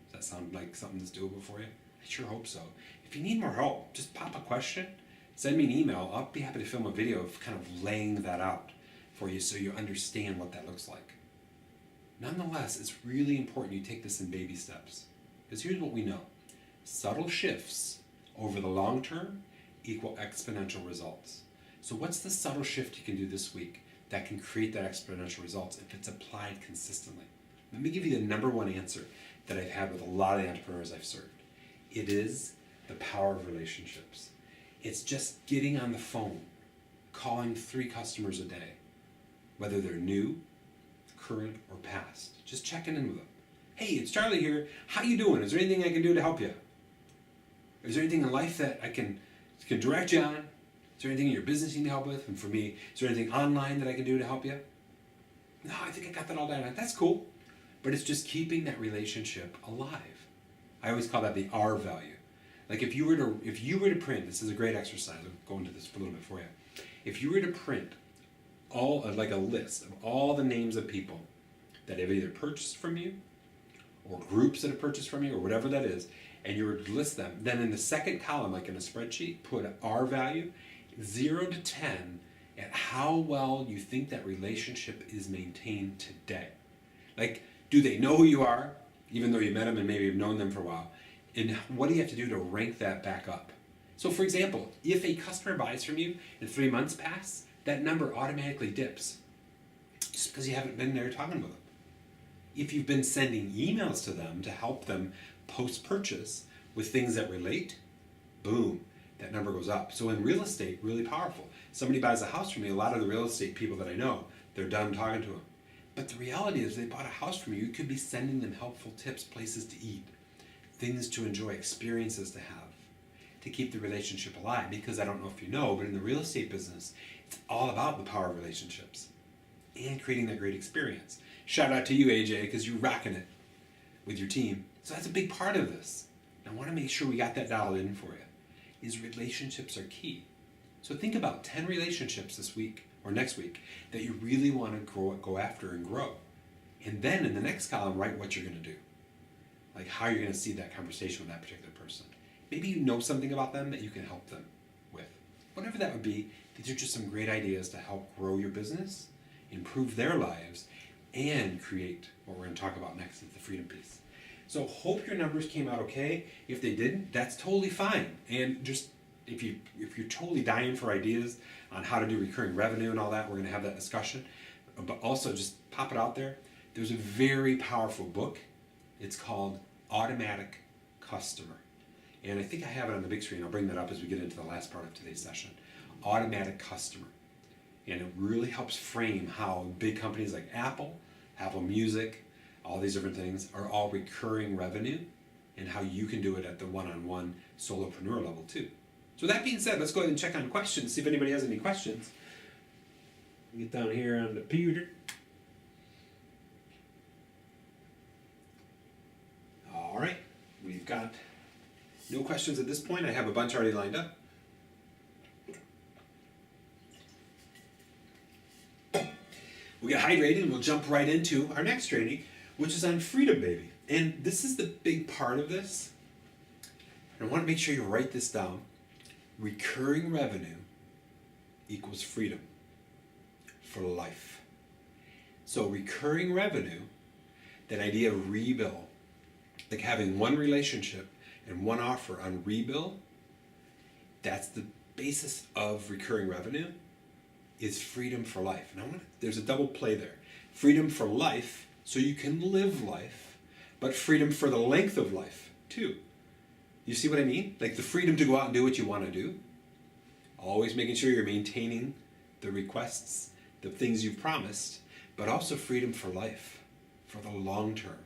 S1: Does that sound like something that's doable for you? I sure hope so. If you need more help, just pop a question, send me an email. I'll be happy to film a video of kind of laying that out for you so you understand what that looks like. Nonetheless, it's really important you take this in baby steps. Because here's what we know. Subtle shifts over the long term equal exponential results. So what's the subtle shift you can do this week that can create that exponential results if it's applied consistently? Let me give you the number one answer that I've had with a lot of the entrepreneurs I've served. It is the power of relationships. It's just getting on the phone, calling 3 customers a day, whether they're new, current, or past. Just checking in with them. Hey, it's Charlie here. How you doing? Is there anything I can do to help you? Is there anything in life that I can direct you on? Is there anything in your business you need help with? And for me, is there anything online that I can do to help you? No, I think I got that all down. That's cool. But it's just keeping that relationship alive. I always call that the R value. Like if you were to print, this is a great exercise. I'll go into this for a little bit for you. If you were to print like a list of all the names of people that have either purchased from you, or groups that have purchased from you, or whatever that is, and you were to list them, then in the second column, like in a spreadsheet, put R value, 0 to 10, at how well you think that relationship is maintained today. Like, do they know who you are, even though you met them and maybe you've known them for a while? And what do you have to do to rank that back up? So for example, if a customer buys from you and 3 months pass, that number automatically dips, just because you haven't been there talking with them. If you've been sending emails to them to help them post-purchase with things that relate, boom, that number goes up. So in real estate, really powerful. Somebody buys a house from me, a lot of the real estate people that I know, they're done talking to them. But the reality is they bought a house from you, you could be sending them helpful tips, places to eat, things to enjoy, experiences to have, to keep the relationship alive. Because I don't know if you know, but in the real estate business, it's all about the power of relationships and creating that great experience. Shout out to you, AJ, because you're rocking it with your team. So that's a big part of this. And I want to make sure we got that dialed in for you. Is relationships are key. So think about 10 relationships this week or next week that you really want to go after and grow. And then in the next column, write what you're going to do. Like how you're going to see that conversation with that particular person. Maybe you know something about them that you can help them with. Whatever that would be, these are just some great ideas to help grow your business, improve their lives, and create what we're going to talk about next is the freedom piece. So hope your numbers came out okay. If they didn't, that's totally fine. And just if you're totally dying for ideas on how to do recurring revenue and all that, we're going to have that discussion. But also just pop it out there. There's a very powerful book. It's called Automatic Customer. And I think I have it on the big screen. I'll bring that up as we get into the last part of today's session. Automatic Customer. And it really helps frame how big companies like Apple, Apple Music, all these different things are all recurring revenue, and how you can do it at the one-on-one solopreneur level too. So that being said, let's go ahead and check on questions, see if anybody has any questions. Get down here on the computer. All right, we've got no questions at this point. I have a bunch already lined up. We'll get hydrated and we'll jump right into our next training, which is on freedom, baby. And this is the big part of this. I want to make sure you write this down. Recurring revenue equals freedom for life. So recurring revenue, that idea of rebill, like having one relationship and one offer on rebill, that's the basis of recurring revenue, is freedom for life. And there's a double play there. Freedom for life, so you can live life, but freedom for the length of life too. You see what I mean? Like the freedom to go out and do what you want to do. Always making sure you're maintaining the requests, the things you've promised, but also freedom for life, for the long term.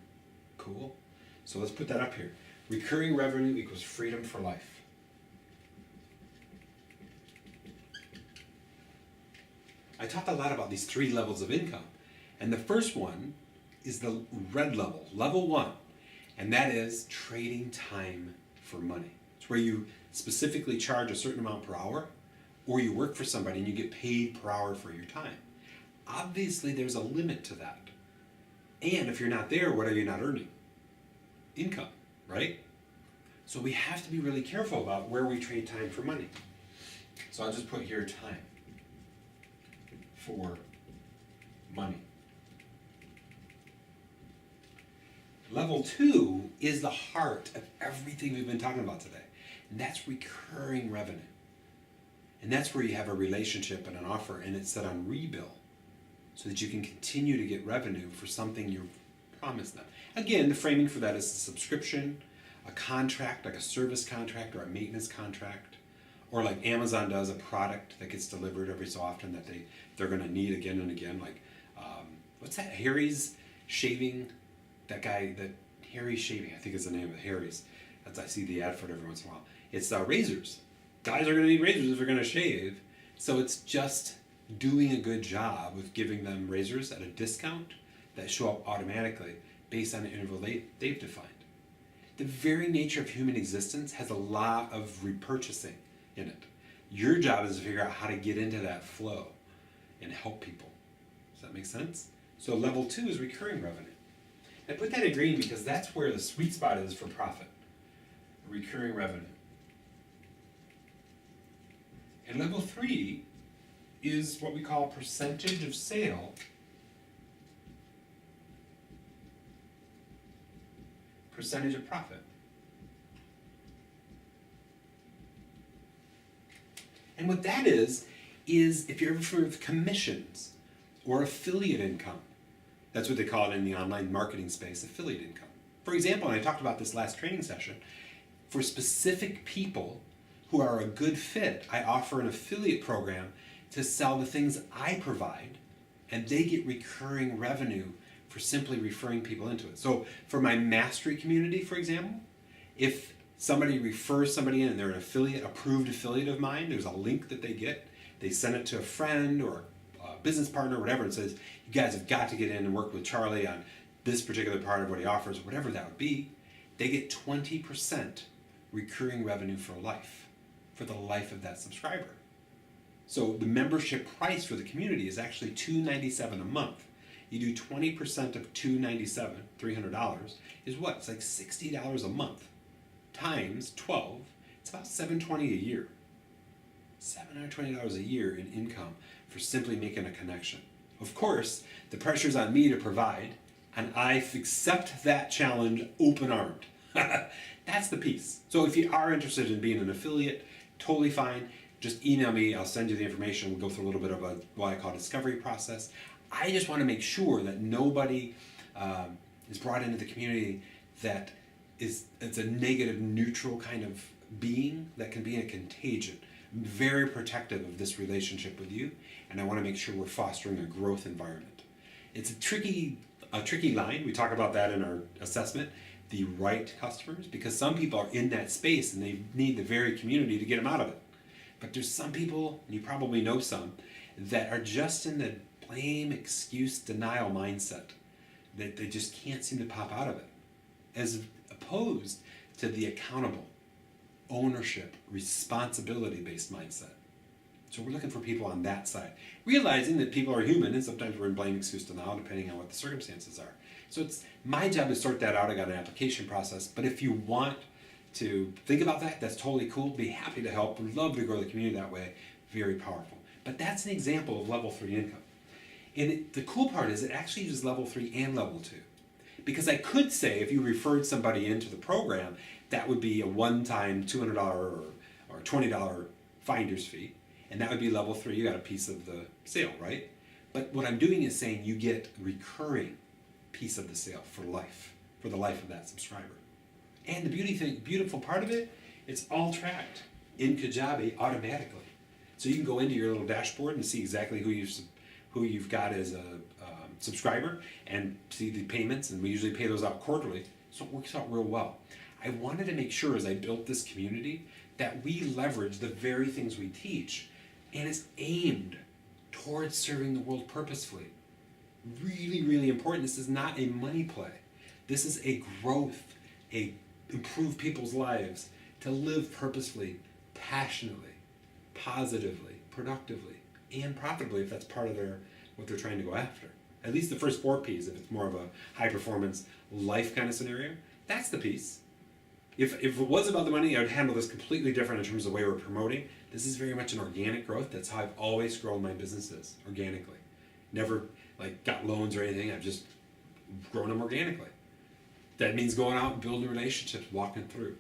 S1: Cool? So let's put that up here. Recurring revenue equals freedom for life. I talked a lot about these 3 levels of income. And the first one is the red level, level 1. And that is trading time for money. It's where you specifically charge a certain amount per hour, or you work for somebody and you get paid per hour for your time. Obviously, there's a limit to that. And if you're not there, what are you not earning? Income, right? So we have to be really careful about where we trade time for money. So I'll just put here time for money. Level 2 is the heart of everything we've been talking about today. And that's recurring revenue. And that's where you have a relationship and an offer and it's set on rebill so that you can continue to get revenue for something you've promised them. Again, the framing for that is a subscription, a contract, like a service contract or a maintenance contract, or like Amazon does, a product that gets delivered every so often that they're going to need again and again. Like, what's that? Harry's Shaving? That guy, that Harry's Shaving, I think is the name of it, Harry's. I see the ad for it every once in a while. It's razors. Guys are going to need razors if they're going to shave. So it's just doing a good job with giving them razors at a discount that show up automatically based on the interval they've defined. The very nature of human existence has a lot of repurchasing in it. Your job is to figure out how to get into that flow and help people. Does that make sense? So level 2 is recurring revenue. I put that in green because that's where the sweet spot is for profit. Recurring revenue. And level 3 is what we call percentage of sale. Percentage of profit. And what that is if you're ever familiar with commissions or affiliate income. That's what they call it in the online marketing space, affiliate income. For example, and I talked about this last training session, for specific people, who are a good fit, I offer an affiliate program to sell the things I provide, and they get recurring revenue for simply referring people into it. So for my mastery community, for example, if somebody refers somebody in and they're an affiliate, approved affiliate of mine, there's a link that they get. They send it to a friend or a business partner or whatever and says, you guys have got to get in and work with Charlie on this particular part of what he offers, whatever that would be. They get 20% recurring revenue for the life of that subscriber. So the membership price for the community is actually $297 a month. You do 20% of $297, $300, is what? It's like $60 a month times 12. It's about $720 a year. $720 a year in income for simply making a connection. Of course, the pressure's on me to provide, and I accept that challenge open-armed. That's the piece. So if you are interested in being an affiliate, totally fine. Just email me. I'll send you the information. We'll go through a little bit of what I call discovery process. I just want to make sure that nobody is brought into the community that it's a negative, neutral kind of being that can be a contagion. I'm very protective of this relationship with you, and I want to make sure we're fostering a growth environment. It's a tricky line. We talk about that in our assessment, the right customers, because some people are in that space and they need the very community to get them out of it. But there's some people, and you probably know some, that are just in the blame, excuse, denial mindset. That they just can't seem to pop out of it. As opposed to the accountable, ownership, responsibility-based mindset. So we're looking for people on that side. Realizing that people are human and sometimes we're in blame, excuse, denial, depending on what the circumstances are. So it's my job to sort that out. I got an application process. But if you want to think about that, that's totally cool. Be happy to help. Would love to grow the community that way. Very powerful. But that's an example of level 3 income. And the cool part is it actually uses level 3 and level 2. Because I could say if you referred somebody into the program, that would be a one-time $200 or $20 finder's fee. And that would be level 3. You got a piece of the sale, right? But what I'm doing is saying you get a recurring piece of the sale for life, for the life of that subscriber. And the beautiful part of it, it's all tracked in Kajabi automatically. So you can go into your little dashboard and see exactly who you've got as a subscriber and see the payments, and we usually pay those out quarterly, so it works out real well. I wanted to make sure as I built this community that we leverage the very things we teach, and it's aimed towards serving the world purposefully. Really, really important. This is not a money play. This is a growth, a improve people's lives, to live purposefully, passionately, positively, productively, and profitably if that's part of what they're trying to go after. At least the first 4 P's, if it's more of a high performance life kind of scenario, that's the piece. If it was about the money, I would handle this completely different in terms of the way we're promoting. This is very much an organic growth. That's how I've always grown my businesses, organically. Never got loans or anything. I've just grown them organically. That means going out and building relationships, walking through.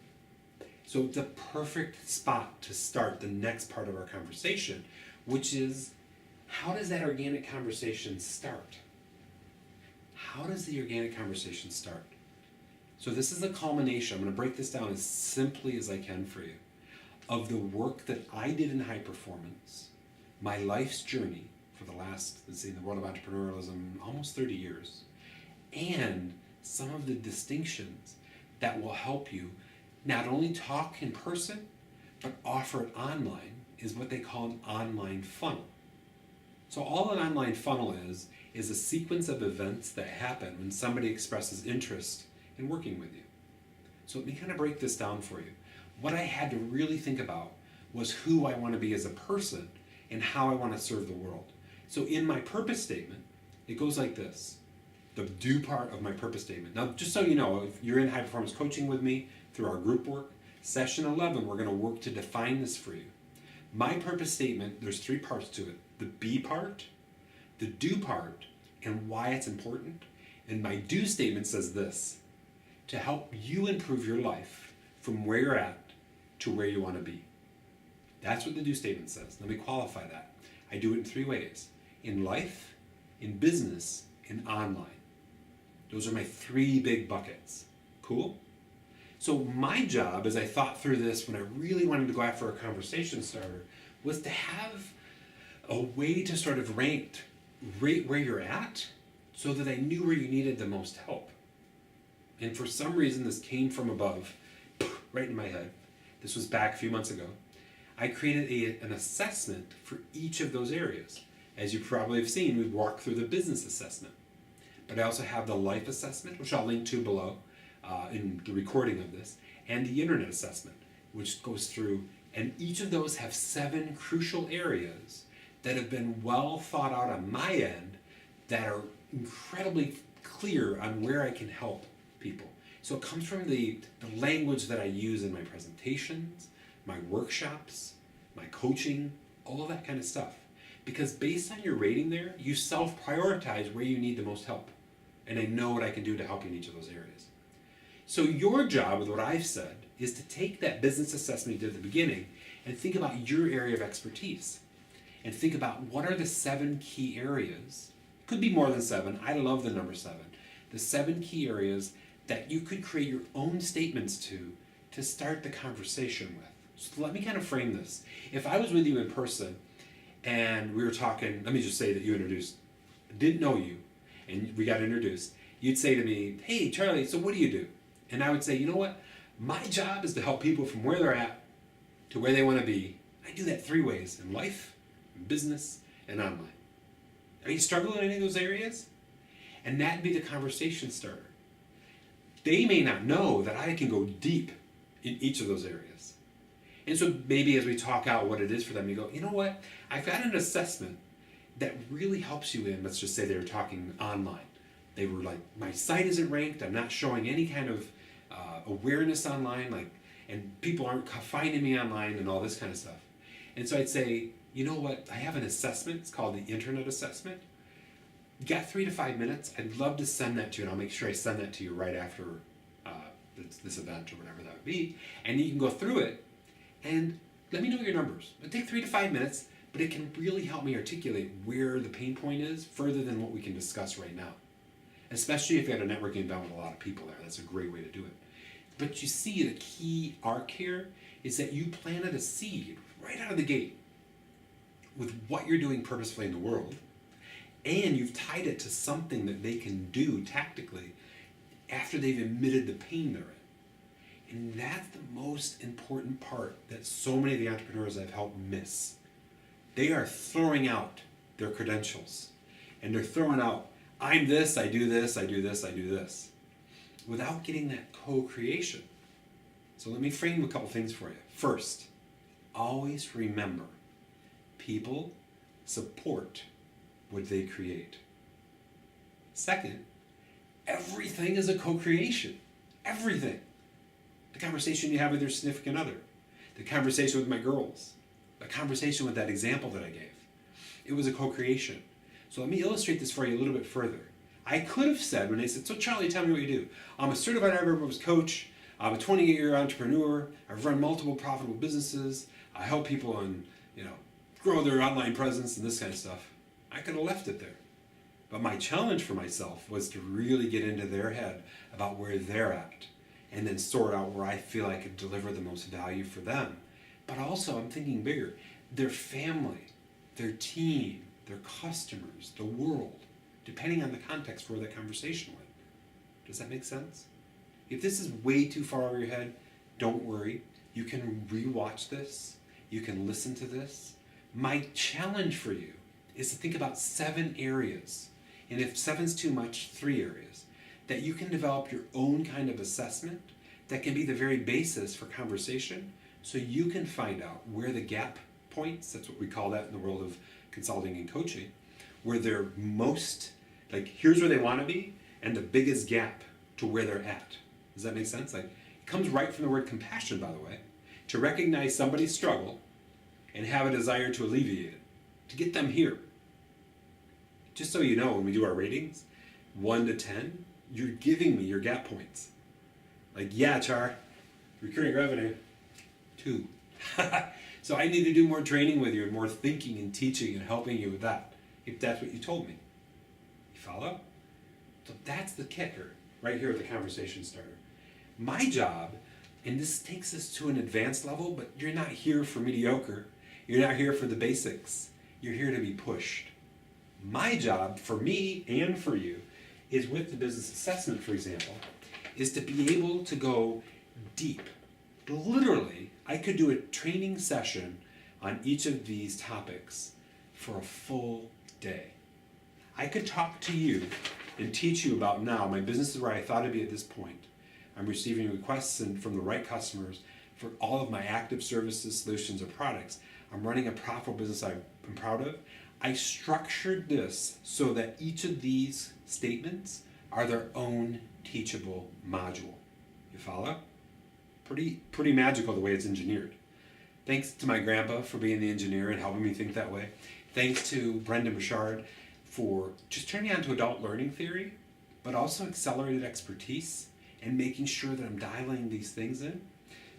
S1: So it's a perfect spot to start the next part of our conversation, which is, how does that organic conversation start? How does the organic conversation start? So this is a culmination. I'm going to break this down as simply as I can for you, of the work that I did in high performance, my life's journey for the last, in the world of entrepreneurialism, almost 30 years, and some of the distinctions that will help you not only talk in person, but offer it online, is what they call an online funnel. So all an online funnel is a sequence of events that happen when somebody expresses interest in working with you. So let me kind of break this down for you. What I had to really think about was who I want to be as a person and how I want to serve the world. So in my purpose statement, it goes like this. The do part of my purpose statement. Now, just so you know, if you're in high performance coaching with me through our group work, session 11, we're going to work to define this for you. My purpose statement, there's 3 parts to it. The be part, the do part, and why it's important. And my do statement says this: to help you improve your life from where you're at to where you want to be. That's what the do statement says. Let me qualify that. I do it in 3 ways: in life, in business, and online. Those are my 3 big buckets. Cool? So my job, as I thought through this when I really wanted to go after a conversation starter, was to have a way to sort of rate where you're at so that I knew where you needed the most help. And for some reason, this came from above, right in my head. This was back a few months ago. I created an assessment for each of those areas. As you probably have seen, we've walked through the business assessment. But I also have the life assessment, which I'll link to below in the recording of this, and the internet assessment, which goes through, and each of those have 7 crucial areas that have been well thought out on my end that are incredibly clear on where I can help people. So it comes from the language that I use in my presentations, my workshops, my coaching, all of that kind of stuff. Because based on your rating there, you self-prioritize where you need the most help. And I know what I can do to help you in each of those areas. So your job with what I've said is to take that business assessment you did at the beginning and think about your area of expertise. And think about what are the 7 key areas. Could be more than 7. I love the number 7. The 7 key areas that you could create your own statements to start the conversation with. So let me kind of frame this. If I was with you in person and we were talking, let me just say that you didn't know you, and we got introduced, you'd say to me, hey, Charlie, so what do you do? And I would say, you know what? My job is to help people from where they're at to where they want to be. I do that 3 ways: in life, in business, and online. Are you struggling in any of those areas? And that'd be the conversation starter. They may not know that I can go deep in each of those areas. And so maybe as we talk out what it is for them, you go, you know what? I've got an assessment that really helps you in, let's just say they were talking online. They were like, my site isn't ranked, I'm not showing any kind of awareness online, and people aren't finding me online and all this kind of stuff. And so I'd say, you know what? I have an assessment, it's called the internet assessment. You got 3 to 5 minutes, I'd love to send that to you, and I'll make sure I send that to you right after this event or whatever that would be. And you can go through it and let me know your numbers. It'll take 3 to 5 minutes, but it can really help me articulate where the pain point is further than what we can discuss right now. Especially if you had a networking event with a lot of people there. That's a great way to do it. But you see, the key arc here is that you planted a seed right out of the gate with what you're doing purposefully in the world, and you've tied it to something that they can do tactically after they've admitted the pain they're in. And that's the most important part that so many of the entrepreneurs I've helped miss. They are throwing out their credentials, and they're throwing out, I'm this, I do this, I do this, I do this, without getting that co-creation. So let me frame a couple things for you. First, always remember, people support what they create. Second, everything is a co-creation. Everything. The conversation you have with your significant other, the conversation with my girls, the conversation with that example that I gave. It was a co-creation. So let me illustrate this for you a little bit further. I could have said, when they said, so Charlie, tell me what you do. I'm a certified iRobot coach. I'm a 28-year entrepreneur. I've run multiple profitable businesses. I help people grow their online presence and this kind of stuff. I could have left it there. But my challenge for myself was to really get into their head about where they're at and then sort out where I feel I could deliver the most value for them. But also, I'm thinking bigger. Their family, their team, their customers, the world, depending on the context for where that conversation went. Does that make sense? If this is way too far over your head, don't worry. You can rewatch this. You can listen to this. My challenge for you is to think about 7 areas. And if 7's too much, 3 areas. That you can develop your own kind of assessment that can be the very basis for conversation, so you can find out where the gap points, that's what we call that in the world of consulting and coaching, where they're most, here's where they want to be, and the biggest gap to where they're at. Does that make sense? It comes right from the word compassion, by the way, to recognize somebody's struggle and have a desire to alleviate it, to get them here. Just so you know, when we do our ratings, 1 to 10, you're giving me your gap points. Yeah, Char, recurring revenue, 2. So I need to do more training with you and more thinking and teaching and helping you with that, if that's what you told me. You follow? So that's the kicker right here with the conversation starter. My job, and this takes us to an advanced level, but you're not here for mediocre. You're not here for the basics. You're here to be pushed. My job, for me and for you, is with the business assessment, for example, is to be able to go deep. Literally, I could do a training session on each of these topics for a full day. I could talk to you and teach you about now, my business is where I thought I'd be at this point. I'm receiving requests from the right customers for all of my active services, solutions, or products. I'm running a profitable business I'm proud of. I structured this so that each of these statements are their own teachable module. You follow? Pretty magical the way it's engineered. Thanks to my grandpa for being the engineer and helping me think that way. Thanks to Brendan Burchard for just turning on to adult learning theory, but also accelerated expertise and making sure that I'm dialing these things in.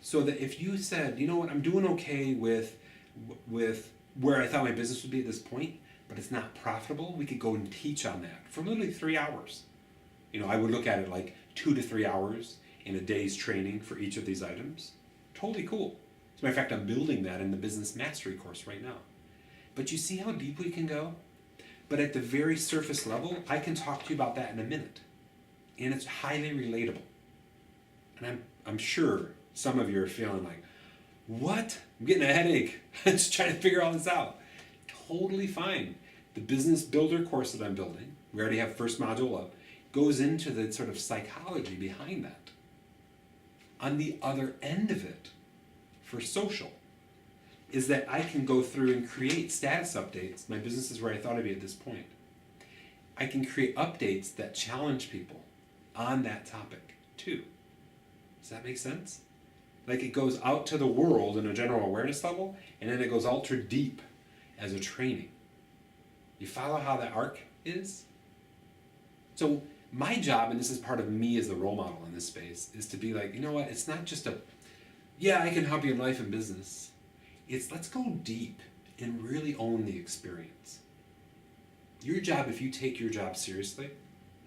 S1: So that if you said, you know what, I'm doing okay with where I thought my business would be at this point, but it's not profitable, we could go and teach on that for literally 3 hours. I would look at it like 2 to 3 hours in a day's training for each of these items. Totally cool. As a matter of fact, I'm building that in the Business Mastery course right now. But you see how deep we can go? But at the very surface level, I can talk to you about that in a minute. And it's highly relatable. And I'm sure some of you are feeling like, what? I'm getting a headache. I'm just trying to figure all this out. Totally fine. The Business Builder course that I'm building, we already have first module up, goes into the sort of psychology behind that. On the other end of it, for social, is that I can go through and create status updates. My business is where I thought I'd be at this point. I can create updates that challenge people on that topic too. Does that make sense? Like it goes out to the world in a general awareness level, and then it goes ultra deep as a training. You follow how that arc is? So my job, and this is part of me as the role model in this space, is to be like, you know what, it's not just I can help you in life and business. It's let's go deep and really own the experience. Your job, if you take your job seriously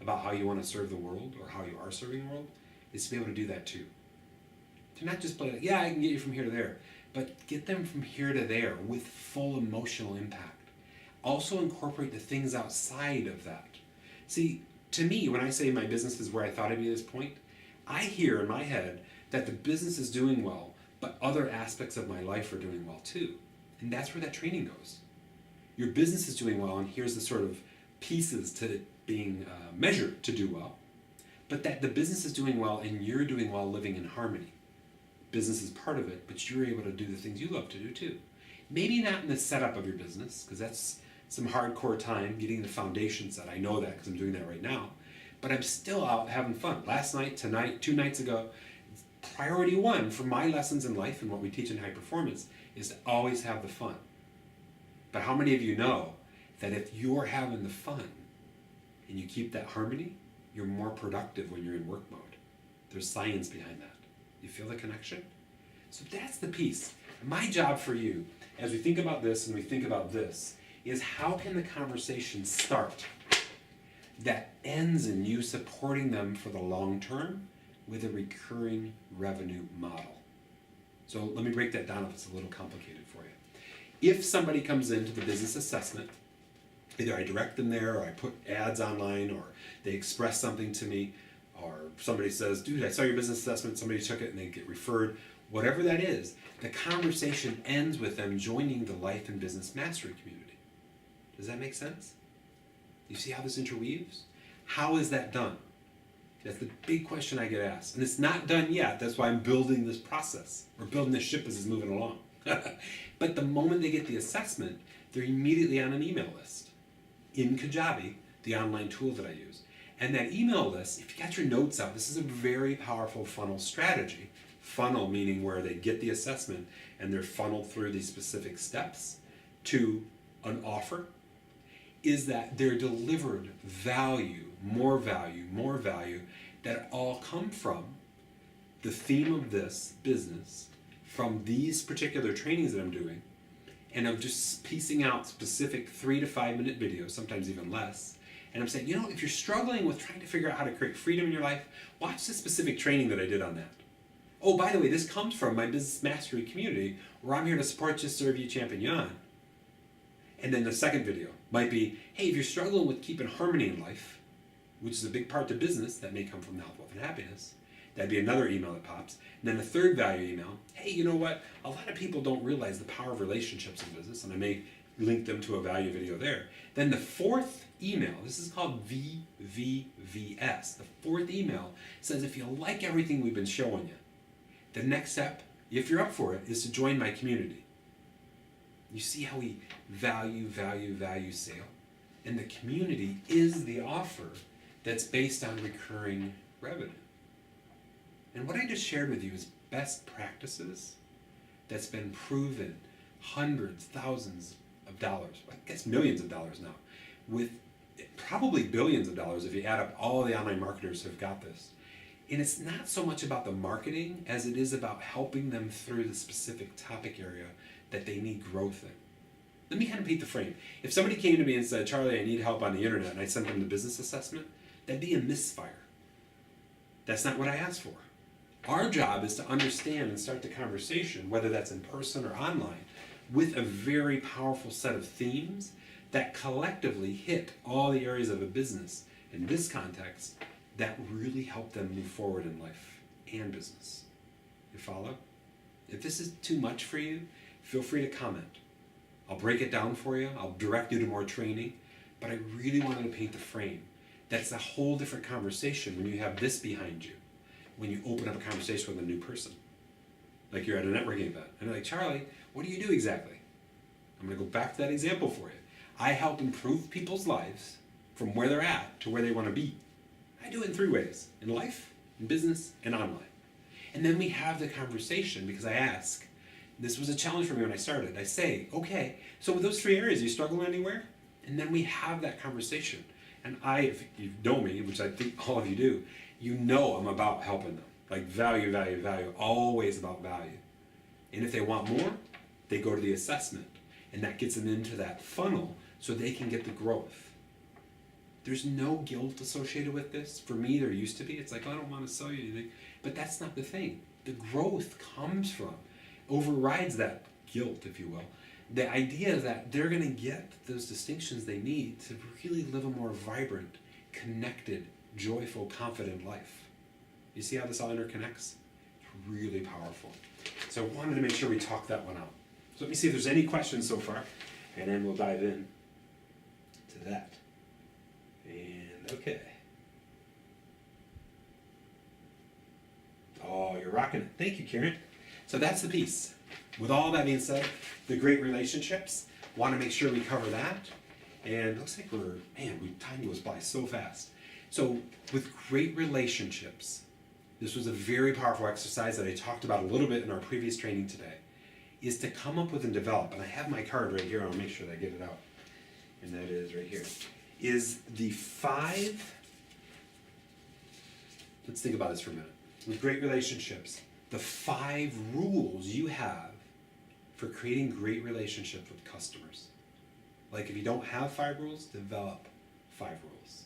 S1: about how you want to serve the world or how you are serving the world, is to be able to do that too. To not just play like, I can get you from here to there, but get them from here to there with full emotional impact. Also incorporate the things outside of that. See, to me, when I say my business is where I thought I'd be at this point, I hear in my head that the business is doing well, but other aspects of my life are doing well too. And that's where that training goes. Your business is doing well, and here's the sort of pieces to being measured to do well, but that the business is doing well and you're doing well living in harmony. Business is part of it, but you're able to do the things you love to do too. Maybe not in the setup of your business, because that's some hardcore time getting the foundation set. I know that because I'm doing that right now, but I'm still out having fun. Last night, tonight, 2 nights ago, priority one for my lessons in life and what we teach in high performance is to always have the fun. But how many of you know that if you're having the fun and you keep that harmony, you're more productive when you're in work mode? There's science behind that. You feel the connection? So that's the piece. My job for you, as we think about this and we think about this, is how can the conversation start that ends in you supporting them for the long term with a recurring revenue model. So let me break that down if it's a little complicated for you. If somebody comes into the business assessment, either I direct them there or I put ads online or they express something to me, or somebody says, dude, I saw your business assessment, somebody took it and they get referred, whatever that is, the conversation ends with them joining the Life and Business Mastery community. Does that make sense? You see how this interweaves? How is that done? That's the big question I get asked. And it's not done yet. That's why I'm building this process. We're building this ship as it's moving along. But the moment they get the assessment, they're immediately on an email list in Kajabi, the online tool that I use. And that email list, if you got your notes out, this is a very powerful funnel strategy. Funnel meaning where they get the assessment and they're funneled through these specific steps to an offer, is that they're delivered value that all come from the theme of this business, from these particular trainings that I'm doing, and I'm just piecing out specific 3 to 5 minute videos, sometimes even less, And I'm saying, if you're struggling with trying to figure out how to create freedom in your life, watch the specific training that I did on that. Oh, by the way, this comes from my Business Mastery community, where I'm here to support you, serve you, champion you on. And then the second video might be, hey, if you're struggling with keeping harmony in life, which is a big part to business that may come from health, wealth, and happiness, that'd be another email that pops. And then the third value email, hey, you know what? A lot of people don't realize the power of relationships in business, and I may link them to a value video there. Then the fourth email, this is called VVVS. The fourth email says, if you like everything we've been showing you, the next step, if you're up for it, is to join my community. You see how we value sale? And the community is the offer that's based on recurring revenue. And what I just shared with you is best practices that's been proven hundreds, thousands of dollars, I guess millions of dollars now, with probably billions of dollars if you add up all the online marketers who've got this. And it's not so much about the marketing as it is about helping them through the specific topic area that they need growth in. Let me kind of paint the frame. If somebody came to me and said, Charlie, I need help on the internet, and I sent them the business assessment, that'd be a misfire. That's not what I asked for. Our job is to understand and start the conversation, whether that's in person or online, with a very powerful set of themes that collectively hit all the areas of a business, in this context, that really help them move forward in life and business. You follow? If this is too much for you, feel free to comment. I'll break it down for you. I'll direct you to more training. But I really wanted to paint the frame. That's a whole different conversation when you have this behind you, when you open up a conversation with a new person. Like you're at a networking event. And they're like, Charlie, what do you do exactly? I'm going to go back to that example for you. I help improve people's lives from where they're at to where they want to be. I do it in 3 ways: in life, in business, and online. And then we have the conversation because I ask, this was a challenge for me when I started. I say, okay, so with those 3 areas, you struggle anywhere? And then we have that conversation. And if you know me, which I think all of you do, you know I'm about helping them. Like value, always about value. And if they want more, they go to the assessment. And that gets them into that funnel so they can get the growth. There's no guilt associated with this. For me, there used to be. It's like, I don't want to sell you anything. But that's not the thing. The growth comes from, overrides that guilt, if you will. The idea that they're going to get those distinctions they need to really live a more vibrant, connected, joyful, confident life. You see how this all interconnects? It's really powerful. So I wanted to make sure we talked that one out. So let me see if there's any questions so far, and then we'll dive in to that. And okay. Oh, you're rocking it. Thank you, Karen. So that's the piece. With all that being said, the great relationships, want to make sure we cover that. And it looks like time goes by so fast. So with great relationships, this was a very powerful exercise that I talked about a little bit in our previous training today, is to come up with and develop, and I have my card right here, I'll make sure that I get it out, and that is right here, is the 5, let's think about this for a minute. With great relationships, the 5 rules you have for creating great relationships with customers. Like if you don't have 5 rules, develop 5 rules.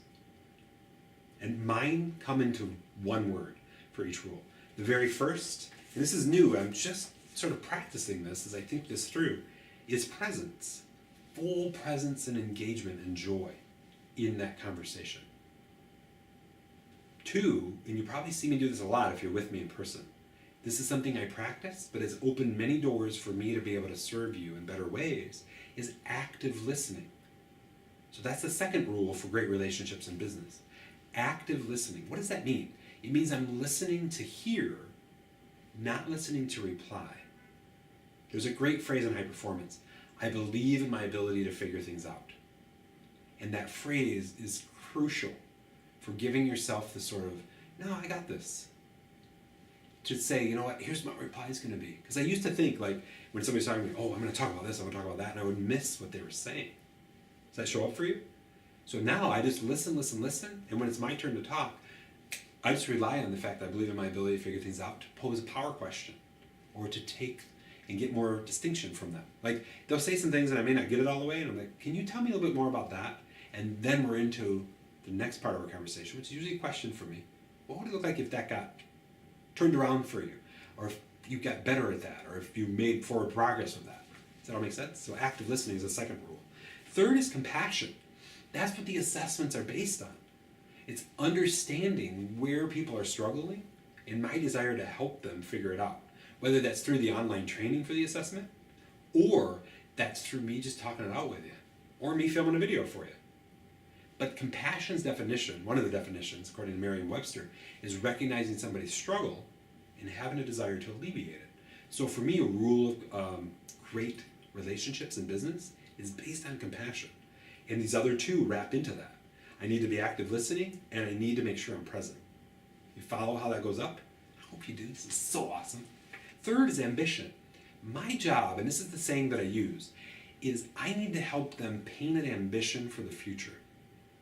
S1: And mine come into one word for each rule. The very first, and this is new, I'm just sort of practicing this as I think this through, is presence. Full presence and engagement and joy in that conversation. 2, and you probably see me do this a lot if you're with me in person, this is something I practice, but has opened many doors for me to be able to serve you in better ways, is active listening. So that's the second rule for great relationships in business. Active listening. What does that mean? It means I'm listening to hear, not listening to reply. There's a great phrase in high performance. I believe in my ability to figure things out. And that phrase is crucial for giving yourself the sort of, no, I got this. To say, you know what, here's what my reply is going to be. Because I used to think, like, when somebody's talking to me, oh, I'm going to talk about this, I'm going to talk about that, and I would miss what they were saying. Does that show up for you? So now I just listen, and when it's my turn to talk, I just rely on the fact that I believe in my ability to figure things out, to pose a power question, or to take and get more distinction from them. Like, they'll say some things and I may not get it all the way, and I'm like, can you tell me a little bit more about that? And then we're into the next part of our conversation, which is usually a question for me. What would it look like if that got turned around for you? Or if you got better at that? Or if you made forward progress with that? Does that all make sense? So active listening is the second rule. Third is compassion. That's what the assessments are based on. It's understanding where people are struggling and my desire to help them figure it out. Whether that's through the online training for the assessment, or that's through me just talking it out with you, or me filming a video for you. But compassion's definition, one of the definitions, according to Merriam-Webster, is recognizing somebody's struggle and having a desire to alleviate it. So for me, a rule of great relationships in business is based on compassion. And these other two wrap into that. I need to be active listening, and I need to make sure I'm present. You follow how that goes up? I hope you do. This is so awesome. Third is ambition. My job, and this is the saying that I use, is I need to help them paint an ambition for the future.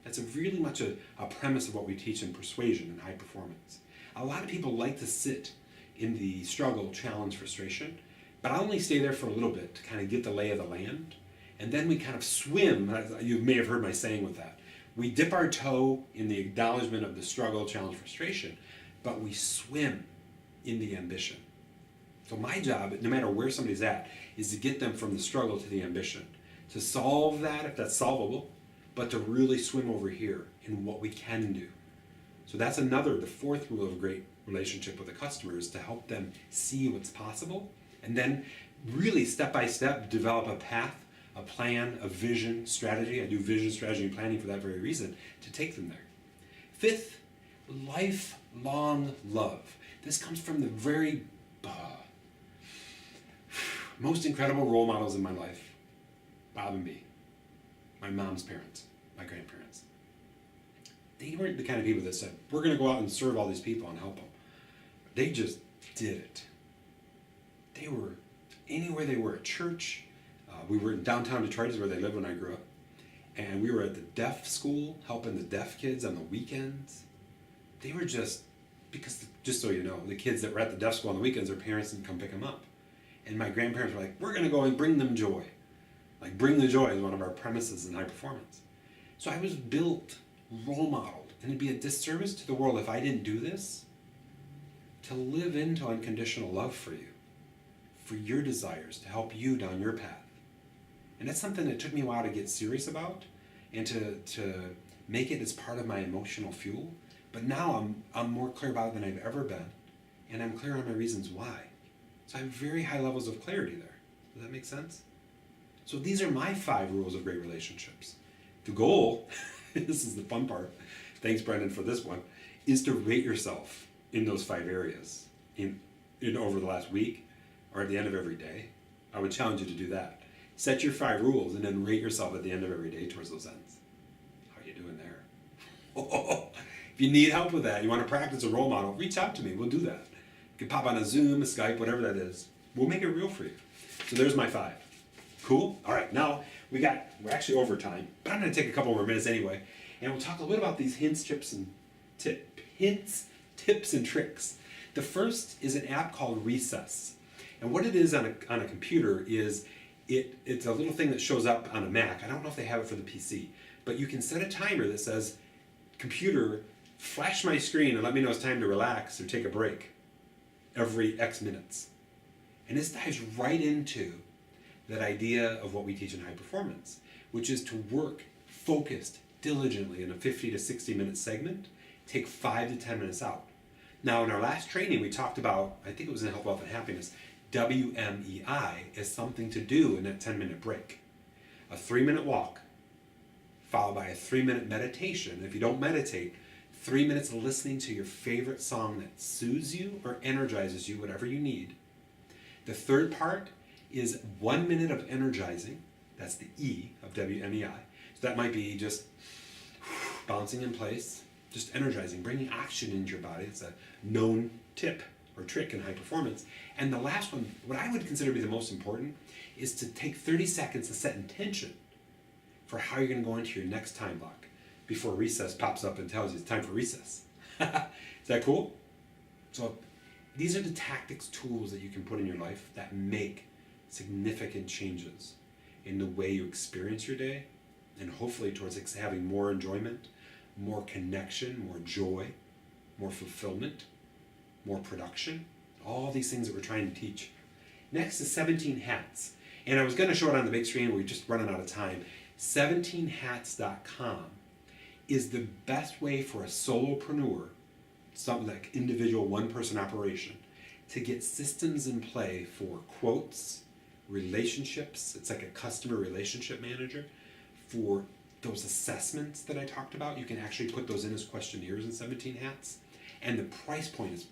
S1: That's really much a premise of what we teach in persuasion and high performance. A lot of people like to sit in the struggle, challenge, frustration, but I only stay there for a little bit to kind of get the lay of the land, and then we kind of swim. You may have heard my saying with that. We dip our toe in the acknowledgement of the struggle, challenge, frustration, but we swim in the ambition. So my job, no matter where somebody's at, is to get them from the struggle to the ambition. To solve that, if that's solvable, but to really swim over here in what we can do. So that's the fourth rule of a great relationship with a customer is to help them see what's possible, and then really step by step develop a path, a plan, a vision, strategy. I do vision, strategy, and planning for that very reason, to take them there. Fifth, lifelong love. This comes from the very most incredible role models in my life, Bob and Bea, my mom's parents, my grandparents. They weren't the kind of people that said, we're going to go out and serve all these people and help them. They just did it. They were anywhere they were at church. We were in downtown Detroit, is where they lived when I grew up. And we were at the deaf school, helping the deaf kids on the weekends. They were just so you know, the kids that were at the deaf school on the weekends, their parents didn't come pick them up. And my grandparents were like, we're going to go and bring them joy. Like, bring the joy is one of our premises in high performance. So I was built, role modeled, and it'd be a disservice to the world if I didn't do this, to live into unconditional love for you, for your desires, to help you down your path. And that's something that took me a while to get serious about and to make it as part of my emotional fuel. But now I'm more clear about it than I've ever been, and I'm clear on my reasons why. So I have very high levels of clarity there. Does that make sense? So these are my 5 rules of great relationships. The goal, this is the fun part, thanks Brendan for this one, is to rate yourself in those 5 areas in over the last week or at the end of every day. I would challenge you to do that. Set your 5 rules and then rate yourself at the end of every day towards those ends. How are you doing there? If you need help with that, you want to practice a role model, reach out to me. We'll do that. You can pop on a Zoom, a Skype, whatever that is. We'll make it real for you. So there's my 5. Cool? All right, now we're actually over time, but I'm going to take a couple more minutes anyway, and we'll talk a little bit about these hints, tips, and tricks. The first is an app called Recess. And what it is on a computer is it's a little thing that shows up on a Mac. I don't know if they have it for the PC, but you can set a timer that says, computer, flash my screen and let me know it's time to relax or take a break every X minutes. And this dives right into that idea of what we teach in high performance, which is to work focused, diligently in a 50 to 60 minute segment, take 5 to 10 minutes out. Now in our last training we talked about, I think it was in Health, Wealth, and Happiness, WMEI is something to do in that 10-minute break. A 3-minute walk, followed by a 3-minute meditation. If you don't meditate, 3 minutes of listening to your favorite song that soothes you or energizes you, whatever you need. The third part is 1 minute of energizing. That's the E of WMEI. So that might be just bouncing in place, just energizing, bringing oxygen into your body. It's a known tip or trick in high performance. And the last one, what I would consider to be the most important, is to take 30 seconds to set intention for how you're going to go into your next time block before recess pops up and tells you it's time for recess. Is that cool? So these are the tactics, tools that you can put in your life that make significant changes in the way you experience your day, and hopefully towards having more enjoyment, more connection, more joy, more fulfillment, more production. All these things that we're trying to teach. Next is 17 Hats. And I was going to show it on the big screen, we're just running out of time. 17hats.com is the best way for a solopreneur, something like individual one-person operation, to get systems in play for quotes, relationships. It's like a customer relationship manager. For those assessments that I talked about, you can actually put those in as questionnaires in 17 Hats. And the price point is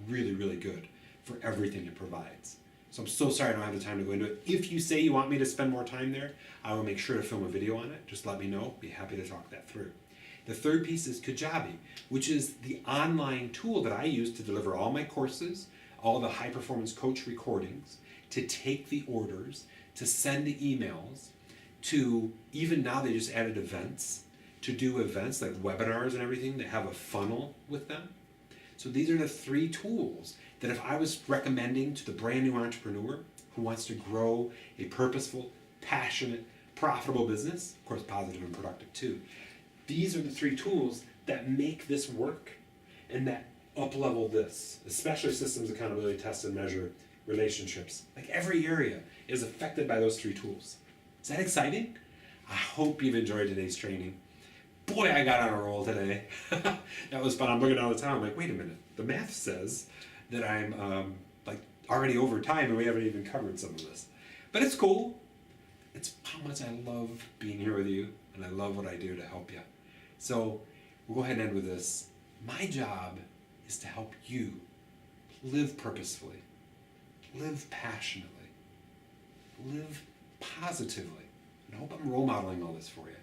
S1: really, really good for everything it provides. So I'm so sorry I don't have the time to go into it. If you say you want me to spend more time there, I will make sure to film a video on it. Just let me know. Be happy to talk that through. The third piece is Kajabi, which is the online tool that I use to deliver all my courses, all the high performance coach recordings, to take the orders, to send the emails, to even now they just added events, to do events like webinars and everything that have a funnel with them. So these are the three tools that if I was recommending to the brand new entrepreneur who wants to grow a purposeful, passionate, profitable business, of course positive and productive too, these are the three tools that make this work and that up-level this, especially systems, accountability, test and measure, relationships. Like every area is affected by those three tools. Is that exciting? I hope you've enjoyed today's training. Boy, I got on a roll today. That was fun. I'm looking down the time. I'm like, wait a minute. The math says that I'm like already over time and we haven't even covered some of this. But it's cool. It's how much I love being here with you and I love what I do to help you. So we'll go ahead and end with this. My job is to help you live purposefully, live passionately, live positively. And I hope I'm role modeling all this for you.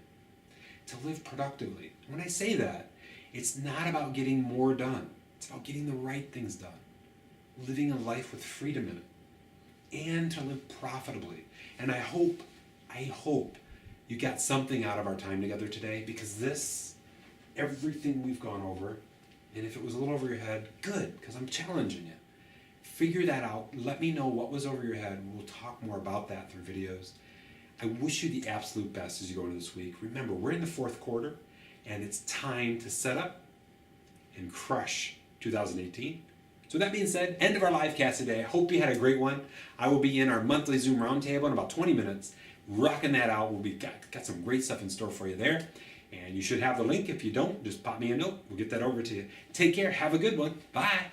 S1: To live productively. When I say that, it's not about getting more done. It's about getting the right things done. Living a life with freedom in it. And to live profitably. And I hope you got something out of our time together today, because this, everything we've gone over, and if it was a little over your head, good, because I'm challenging you. Figure that out. Let me know what was over your head. We'll talk more about that through videos. I wish you the absolute best as you go into this week. Remember, we're in the fourth quarter, and it's time to set up and crush 2018. So that being said, end of our live cast today. I hope you had a great one. I will be in our monthly Zoom roundtable in about 20 minutes, rocking that out. We'll be got some great stuff in store for you there. And you should have the link. If you don't, just pop me a note. We'll get that over to you. Take care. Have a good one. Bye.